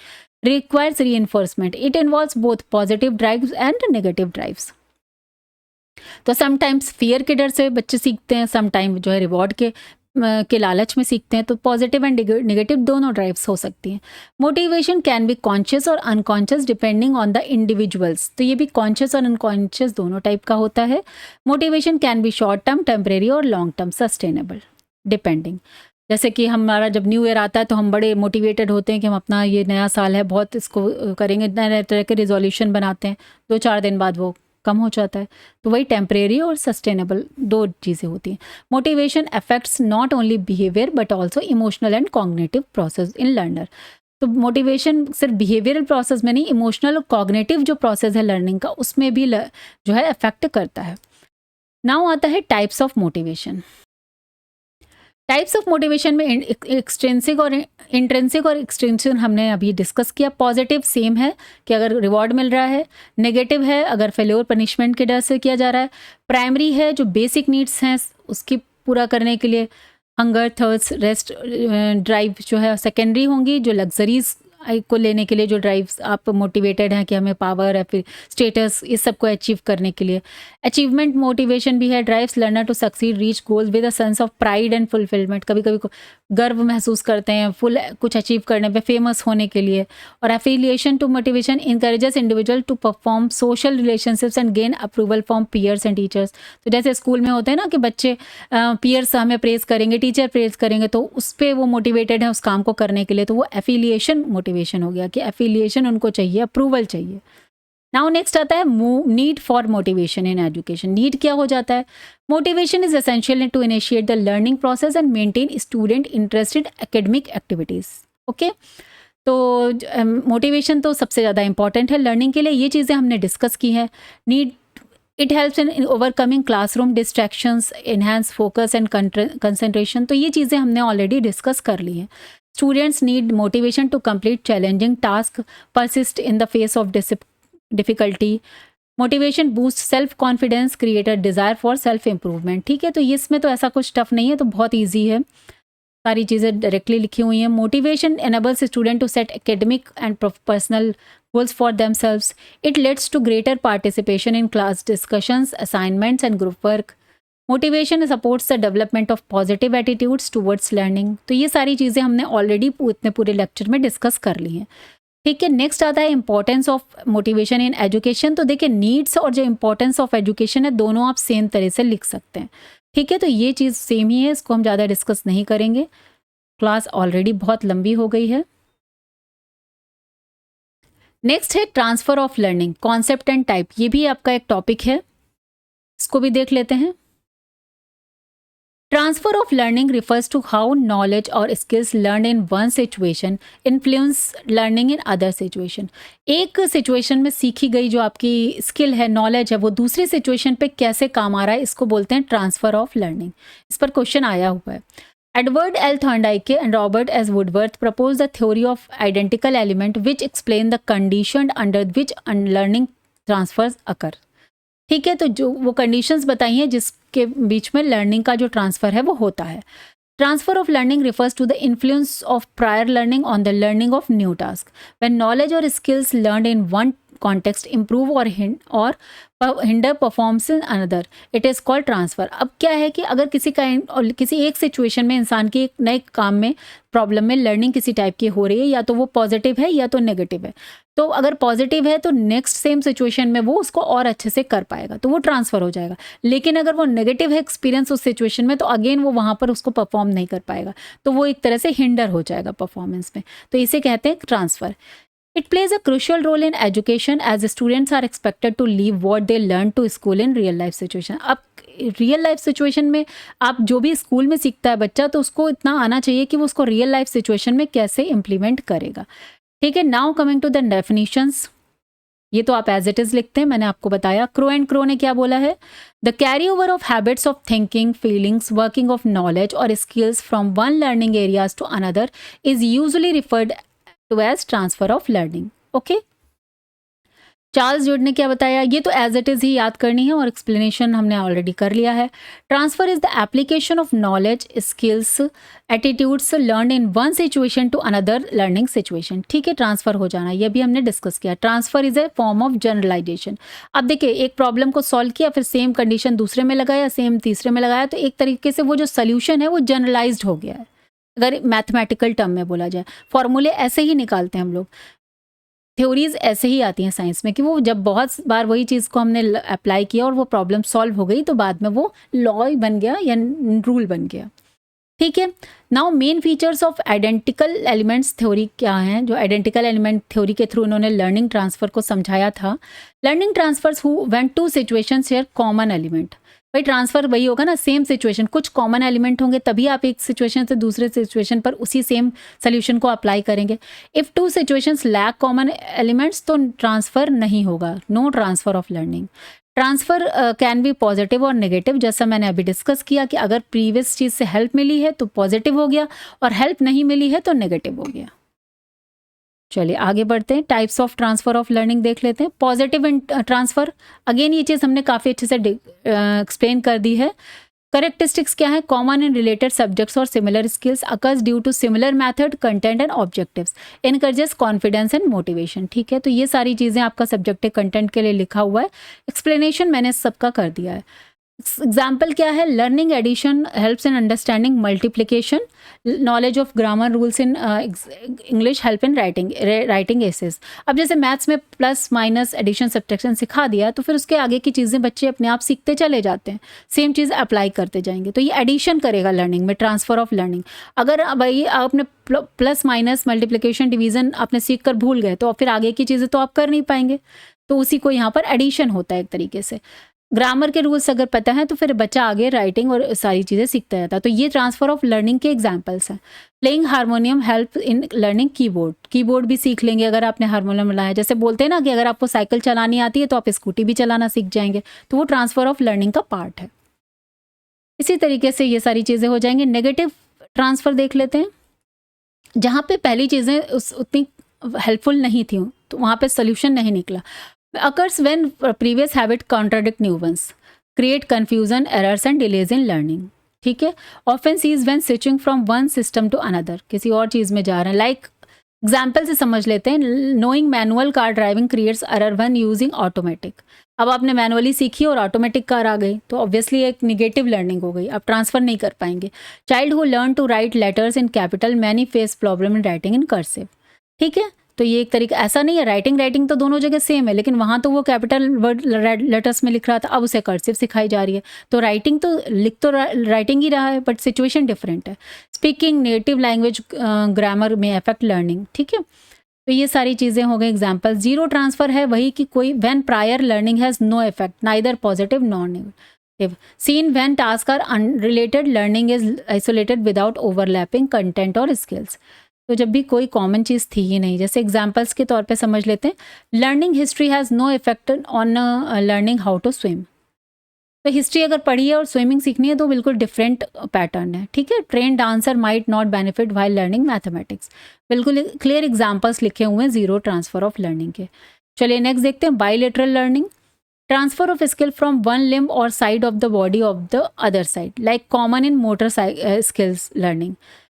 Requires reinforcement, it involves both positive drives and negative drives. तो समटाइम्स फियर के डर से बच्चे सीखते हैं, समटाइम जो है रिवॉर्ड के लालच में सीखते हैं। तो पॉजिटिव एंड नेगेटिव दोनों ड्राइव्स हो सकती हैं। मोटिवेशन कैन बी कॉन्शियस और unconscious depending on the individuals. तो ये भी कॉन्शियस और अनकॉन्शियस दोनों टाइप का होता है। Motivation can be short term, temporary और लॉन्ग टर्म, सस्टेनेबल, डिपेंडिंग। जैसे कि हमारा जब न्यू ईयर आता है तो हम बड़े मोटिवेटेड होते हैं कि हम अपना ये नया साल है बहुत इसको करेंगे, नए तरह के रिजोल्यूशन बनाते हैं। 2-4 दिन बाद वो कम हो जाता है। तो वही टेम्परेरी और सस्टेनेबल दो चीज़ें होती हैं। Motivation affects not only behaviour but also emotional and cognitive process in learner. तो मोटिवेशन सिर्फ बिहेवियरल प्रोसेस में नहीं, इमोशनल और कॉग्निटिव जो प्रोसेस है लर्निंग का उसमें भी जो है अफेक्ट करता है। नाउ आता है types of motivation. Types of motivation में एक्सट्रिंसिक और इंट्रिंसिक और एक्सट्रिंसिक हमने अभी डिस्कस किया। पॉजिटिव सेम है कि अगर रिवॉर्ड मिल रहा है, नेगेटिव है अगर फेल्योर पनिशमेंट के डर से किया जा रहा है। प्राइमरी है जो बेसिक नीड्स हैं उसकी पूरा करने के लिए, हंगर, थर्स्ट, रेस्ट ड्राइव जो है। सेकेंडरी होंगी जो लग्जरीज को लेने के लिए, जो ड्राइव्स आप मोटिवेटेड हैं कि हमें पावर या फिर स्टेटस इस सब को अचीव करने के लिए। अचीवमेंट मोटिवेशन भी है, drives learner to succeed, reach goals with a sense of pride and fulfilment. कभी कभी गर्व महसूस करते हैं फुल कुछ अचीव करने पे, फेमस होने के लिए। और affiliation to motivation encourages individual to perform social relationships and gain approval from peers and teachers. तो जैसे स्कूल में होते हैं ना कि बच्चे पीयर्स हमें प्रेज करेंगे, टीचर प्रेज करेंगे, तो उस पर वो मोटिवेटेड है उस काम को करने के लिए। तो वो एफिलिएशन मोटिवेशन हो गया कि एफिलिएशन उनको चाहिए, अप्रूवल चाहिए। नाउ नेक्स्ट आता है need for motivation in education. Need क्या हो जाता है? Motivation is essential to initiate the learning process and maintain student interested academic activities. Okay, तो मोटिवेशन तो सबसे ज़्यादा इंपॉर्टेंट है लर्निंग के लिए। ये चीज़ें हमने डिस्कस की हैं। Need, it helps in overcoming classroom distractions, enhance focus and concentration. तो ये चीज़ें हमने ऑलरेडी डिस्कस कर ली हैं। Students need motivation to complete challenging task, persist in the face of difficulty. Motivation boost self confidence, create a desire for self improvement. ठीक है, तो इसमें तो ऐसा कुछ टफ नहीं है, तो बहुत ईजी है, सारी चीज़ें डायरेक्टली लिखी हुई हैं। Motivation enables student to set academic and personal goals for themselves. It leads to greater participation in class discussions, assignments and group work. Motivation supports the development of positive attitudes towards learning. तो ये सारी चीज़ें हमने ऑलरेडी इतने पूरे लेक्चर में डिस्कस कर ली हैं। ठीक है, नेक्स्ट आता है importance of motivation in education. तो देखिए, नीड्स और जो इंपॉर्टेंस ऑफ एजुकेशन है दोनों आप सेम तरह से लिख सकते हैं। ठीक है, तो ये चीज़ सेम ही है, इसको हम ज़्यादा डिस्कस नहीं करेंगे, क्लास ऑलरेडी बहुत लंबी हो गई है। नेक्स्ट है transfer of learning, concept and type. ये भी आपका एक टॉपिक है, इसको भी देख लेते हैं। Transfer of learning refers to how knowledge और skills learn in one situation influence learning in other situation. एक सिचुएशन में सीखी गई जो आपकी स्किल है, नॉलेज है, वो दूसरी सिचुएशन पे कैसे काम आ रहा है, इसको बोलते हैं ट्रांसफर ऑफ लर्निंग। इस पर क्वेश्चन आया हुआ है। Edward L. Thorndike and Robert S. Woodworth proposed the theory of identical element which explain the condition under which learning transfers occur. ठीक है, तो जो वो कंडीशंस बताई हैं जिसके बीच में लर्निंग का जो ट्रांसफ़र है वो होता है। Transfer of learning refers to the influence of prior learning on the learning of new task. When knowledge और skills learned in one context improve और hinder performs in another, it is called transfer. अब क्या है कि अगर किसी एक सिचुएशन में इंसान की एक नए काम में प्रॉब्लम में लर्निंग किसी टाइप की हो रही है, या तो वो पॉजिटिव है या तो नेगेटिव है। तो अगर पॉजिटिव है तो नेक्स्ट सेम सिचुएशन में वो उसको और अच्छे से कर पाएगा, तो वो ट्रांसफ़र हो जाएगा। लेकिन अगर वो नेगेटिव है एक्सपीरियंस उस सिचुएशन में, तो अगेन वो वहाँ पर उसको परफॉर्म नहीं कर पाएगा, तो वो एक तरह से हिंडर हो जाएगा परफॉर्मेंस में। तो इसे कहते हैं transfer. It plays a crucial role in education as students are expected to leave what they learn to school in real life situation. अब रियल लाइफ सिचुएशन में आप जो भी स्कूल में सीखता है बच्चा, तो उसको इतना आना चाहिए कि वो उसको रियल लाइफ सिचुएशन में कैसे इम्प्लीमेंट करेगा। ठीक है, now coming to the definitions. ये तो आप एज इट इज़ लिखते हैं, मैंने आपको बताया। क्रो एंड क्रो ने क्या बोला है? The carry over of habits of thinking, feelings, working of knowledge और skills from one learning areas to another is usually referred to as transfer of learning. Okay, Charles Judd ने क्या बताया? ये तो एज इट इज़ ही याद करनी है और एक्सप्लेनेशन हमने ऑलरेडी कर लिया है। Transfer is the application of knowledge, skills, attitudes learn in one situation to another learning situation. ठीक है, ट्रांसफर हो जाना, ये भी हमने डिस्कस किया। Transfer is a form of generalization. अब देखिए, एक प्रॉब्लम को सॉल्व किया, फिर सेम कंडीशन दूसरे में लगाया, सेम तीसरे में लगाया, तो एक तरीके से वो जो सोल्यूशन है वो जनरलाइज्ड हो गया है। अगर मैथमेटिकल टर्म में बोला जाए, फॉर्मूले ऐसे ही निकालते हैं हम लोग, थ्योरीज ऐसे ही आती हैं साइंस में, कि वो जब बहुत बार वही चीज़ को हमने अप्लाई किया और वो प्रॉब्लम सॉल्व हो गई, तो बाद में वो लॉ बन गया या रूल बन गया। ठीक है, now main features of identical elements theory क्या हैं, जो आइडेंटिकल एलिमेंट थ्योरी के थ्रू उन्होंने लर्निंग ट्रांसफर को समझाया था। Learning transfers who when two situations share common element. भाई ट्रांसफर वही होगा ना, सेम सिचुएशन, कुछ कॉमन एलिमेंट होंगे, तभी आप एक सिचुएशन से दूसरे सिचुएशन पर उसी सेम सोल्यूशन को अप्लाई करेंगे। If two situations lack common elements, तो ट्रांसफर नहीं होगा, no transfer of learning. Transfer can be positive और नेगेटिव, जैसा मैंने अभी डिस्कस किया कि अगर प्रीवियस चीज़ से हेल्प मिली है तो पॉजिटिव हो गया, और हेल्प नहीं मिली है तो नेगेटिव हो गया। चलिए आगे बढ़ते हैं, types of transfer of learning देख लेते हैं। पॉजिटिव ट्रांसफर, अगेन ये चीज़ हमने काफ़ी अच्छे से एक्सप्लेन कर दी है। करेक्टरिस्टिक्स क्या है? कॉमन एंड रिलेटेड सब्जेक्ट्स और similar skills occurs due to similar method, content and objectives, encourages confidence and motivation. ठीक है, तो ये सारी चीज़ें आपका सब्जेक्टिव कंटेंट के लिए लिखा हुआ है, एक्सप्लेनेशन मैंने सबका कर दिया है। एग्जाम्पल क्या है? Learning addition helps in understanding multiplication, knowledge of grammar rules in English help in writing essays. अब जैसे मैथ्स में प्लस माइनस एडिशन सब्ट्रैक्शन सिखा दिया, तो फिर उसके आगे की चीज़ें बच्चे अपने आप सीखते चले जाते हैं, सेम चीज़ अप्लाई करते जाएंगे, तो ये एडिशन करेगा लर्निंग में, ट्रांसफर ऑफ लर्निंग। अगर भाई आपने प्लस माइनस मल्टीप्लिकेशन डिवीजन आपने सीख कर भूल गए, तो फिर आगे की चीज़ें तो आप कर नहीं पाएंगे, तो उसी को यहाँ पर एडिशन होता है एक तरीके से। ग्रामर के रूल्स अगर पता है तो फिर बच्चा आगे राइटिंग और सारी चीज़ें सीखता रहता है। तो ये ट्रांसफर ऑफ लर्निंग के एग्जांपल्स हैं। Playing harmonium help in learning keyboard, keyboard भी सीख लेंगे अगर आपने हारमोनियम लाया। जैसे बोलते हैं ना कि अगर आपको साइकिल चलानी आती है तो आप स्कूटी भी चलाना सीख जाएंगे, तो वो ट्रांसफर ऑफ लर्निंग का पार्ट है। इसी तरीके से ये सारी चीज़ें हो जाएंगी। नेगेटिव ट्रांसफ़र देख लेते हैं, जहाँ पे पहली चीज़ें उतनी हेल्पफुल नहीं थी, तो वहाँ पे सोल्यूशन नहीं निकला। occurs when previous habit contradict new ones, create confusion, errors and delays in learning. ठीक है, often sees when switching from one system to another, किसी और चीज़ में जा रहे हैं। लाइक एग्जाम्पल से समझ लेते हैं, knowing manual car driving creates error when using automatic। अब आपने मैनुअली सीखी और ऑटोमेटिक कार आ गई, तो ऑब्वियसली एक निगेटिव लर्निंग हो गई, आप ट्रांसफर नहीं कर पाएंगे। Child who learn to write letters in capital many face problem in writing in cursive. ठीक है, तो ये एक तरीका ऐसा नहीं है, राइटिंग तो दोनों जगह सेम है, लेकिन वहाँ तो वो कैपिटल वर्ड लेटर्स में लिख रहा था, अब उसे कर्सिव सिखाई जा रही है, तो राइटिंग तो लिख तो राइटिंग ही रहा है, बट सिचुएशन डिफरेंट है। स्पीकिंग नेटिव लैंग्वेज ग्रामर में अफेक्ट लर्निंग। ठीक है, तो ये सारी चीज़ें हो गई एग्जाम्पल। जीरो ट्रांसफर है वही कि कोई when prior learning has no effect neither positive nor negative. Seen when task are unrelated learning is isolated without overlapping content और स्किल्स। तो जब भी कोई कॉमन चीज़ थी ही नहीं, जैसे एग्जाम्पल्स के तौर पे समझ लेते हैं, learning history has no effect on learning how to swim. तो हिस्ट्री अगर पढ़ी है और स्विमिंग सीखनी है तो बिल्कुल डिफरेंट पैटर्न है। ठीक है, train dancer might not benefit while learning mathematics. बिल्कुल क्लियर एग्जाम्पल्स लिखे हुए हैं जीरो ट्रांसफर ऑफ लर्निंग के। चलिए नेक्स्ट देखते हैं, bilateral learning, transfer of skill from one limb और side of the body of the other side, like common in motor skills learning.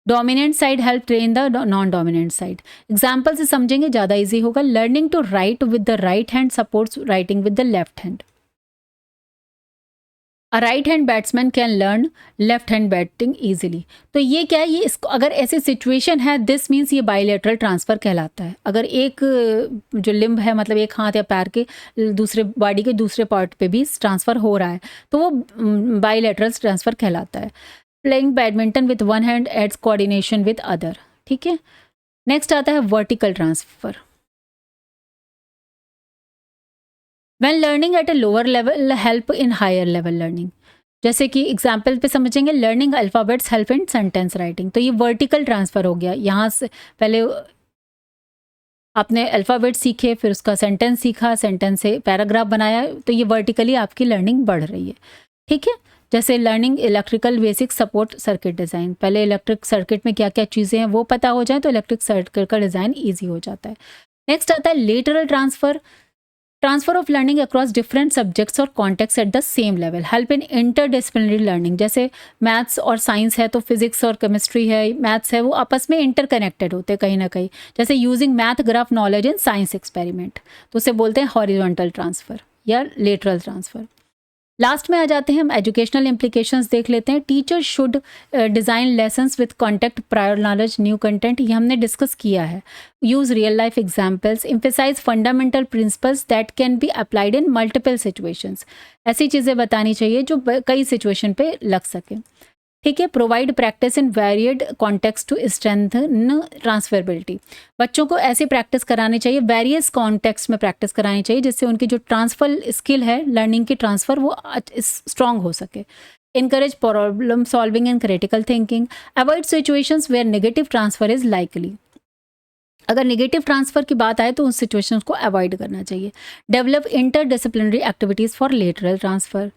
Dominant side help train the non dominant side. Example से समझेंगे ज़्यादा ईजी होगा। Learning to write with the right hand supports writing with the left hand. A right hand batsman can learn left hand batting easily. तो ये क्या है, ये इसको अगर ऐसी सिचुएशन है, दिस मीन्स ये बायलैटरल ट्रांसफ़र कहलाता है। अगर एक जो लिम्ब है, मतलब एक हाथ या पैर के दूसरे बॉडी के दूसरे पार्ट पे भी ट्रांसफ़र हो रहा है, तो वो बायलैटरल ट्रांसफ़र कहलाता है। Playing badminton with one hand aids coordination with other. ठीक है, नेक्स्ट आता है vertical transfer. When learning at a lower level help in higher level learning. जैसे कि एग्जाम्पल पे समझेंगे, learning alphabets help in sentence writing. तो ये वर्टिकल ट्रांसफ़र हो गया। यहाँ से पहले आपने अल्फ़ाबेट सीखे, फिर उसका सेंटेंस सीखा, सेंटेंस से पैराग्राफ बनाया, तो ये वर्टिकली आपकी लर्निंग बढ़ रही है। ठीक है, जैसे learning electrical basic support circuit design. पहले इलेक्ट्रिक सर्किट में क्या क्या चीज़ें हैं वो पता हो जाए तो इलेक्ट्रिक सर्किट का डिज़ाइन ईजी हो जाता है। नेक्स्ट आता है lateral transfer. Transfer of learning across different subjects और contexts at the same level help in interdisciplinary learning. जैसे मैथ्स और साइंस है तो फिजिक्स और केमिस्ट्री है, मैथ्स है, वो आपस में इंटरकनेक्टेड होते हैं कहीं ना कहीं। जैसे using math graph knowledge in science experiment, तो उसे बोलते हैं हॉरिजॉन्टल ट्रांसफ़र या लेटरल ट्रांसफ़र। लास्ट में आ जाते हैं हम एजुकेशनल इम्प्लीकेशंस देख लेते हैं। Teacher should design lessons with contact prior knowledge new content, ये हमने डिस्कस किया है। Use real life examples, emphasize fundamental principles that can be applied in multiple situations. ऐसी चीज़ें बतानी चाहिए जो कई सिचुएशन पे लग सके। ठीक है, provide practice in varied context to strengthen transferability. बच्चों को ऐसी प्रैक्टिस करानी चाहिए, वेरियस कॉन्टेक्स्ट में प्रैक्टिस करानी चाहिए, जिससे उनकी जो ट्रांसफर स्किल है, लर्निंग की ट्रांसफ़र, वो स्ट्रॉन्ग हो सके। Encourage problem solving and critical thinking. Avoid situations where negative transfer is likely. अगर नेगेटिव ट्रांसफ़र की बात आए तो उन सिचुएशंस को अवॉइड करना चाहिए। Develop interdisciplinary activities for lateral transfer.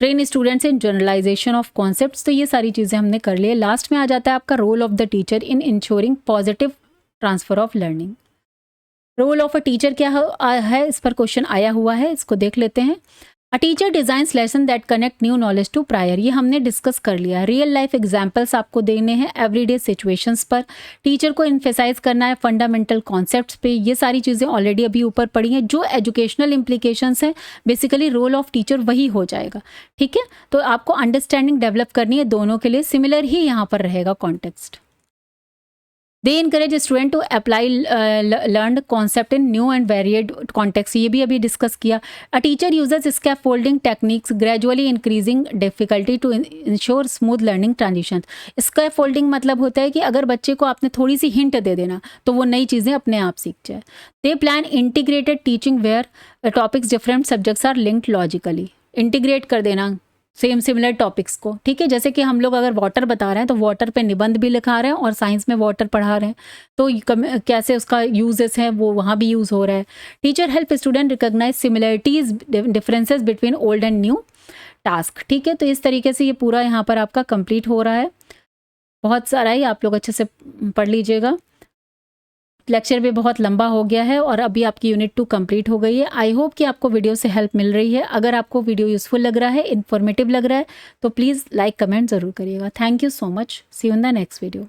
Train students in generalization of concepts. तो ये सारी चीज़ें हमने कर लिए। लास्ट में आ जाता है आपका role of the teacher in ensuring positive transfer of learning. Role of a teacher क्या है, इस पर क्वेश्चन आया हुआ है, इसको देख लेते हैं। A teacher designs lesson that connect new knowledge to prior, ये हमने डिस्कस कर लिया। रियल लाइफ एग्जाम्पल्स आपको देने हैं एवरीडे सिचुएशंस पर। टीचर को इन्फेसाइज करना है फंडामेंटल कॉन्सेप्ट्स पे। ये सारी चीज़ें ऑलरेडी अभी ऊपर पढ़ी हैं। जो एजुकेशनल इम्प्लीकेशंस हैं, बेसिकली रोल ऑफ टीचर वही हो जाएगा। ठीक है, तो आपको अंडरस्टैंडिंग डेवलप करनी है दोनों के लिए, सिमिलर ही यहाँ पर रहेगा context. They encourage student to apply learn concept in new and varied context, ये भी अभी डिस्कस किया। A teacher uses scaffolding techniques gradually increasing difficulty to ensure smooth learning transition. Scaffolding मतलब होता है कि अगर बच्चे को आपने थोड़ी सी हिंट दे देना तो वो नई चीज़ें अपने आप सीख जाए। They plan integrated teaching where topics different subjects are linked logically. Integrate कर देना सेम सिमिलर टॉपिक्स को। ठीक है, जैसे कि हम लोग अगर वाटर बता रहे हैं तो वाटर पे निबंध भी लिखा रहे हैं और साइंस में वाटर पढ़ा रहे हैं, तो कैसे उसका यूजेस है वो वहाँ भी यूज़ हो रहा है। Teacher help student recognize similarities differences between old and new task. ठीक है, तो इस तरीके से ये पूरा यहाँ पर आपका कंप्लीट हो रहा है। बहुत सारा ही आप लोग अच्छे से पढ़ लीजिएगा। लेक्चर भी बहुत लंबा हो गया है और अभी आपकी यूनिट 2 कंप्लीट हो गई है। आई होप कि आपको वीडियो से हेल्प मिल रही है। अगर आपको वीडियो यूज़फुल लग रहा है, इन्फॉर्मेटिव लग रहा है, तो प्लीज़ लाइक कमेंट ज़रूर करिएगा। Thank you so much. See you in the next video.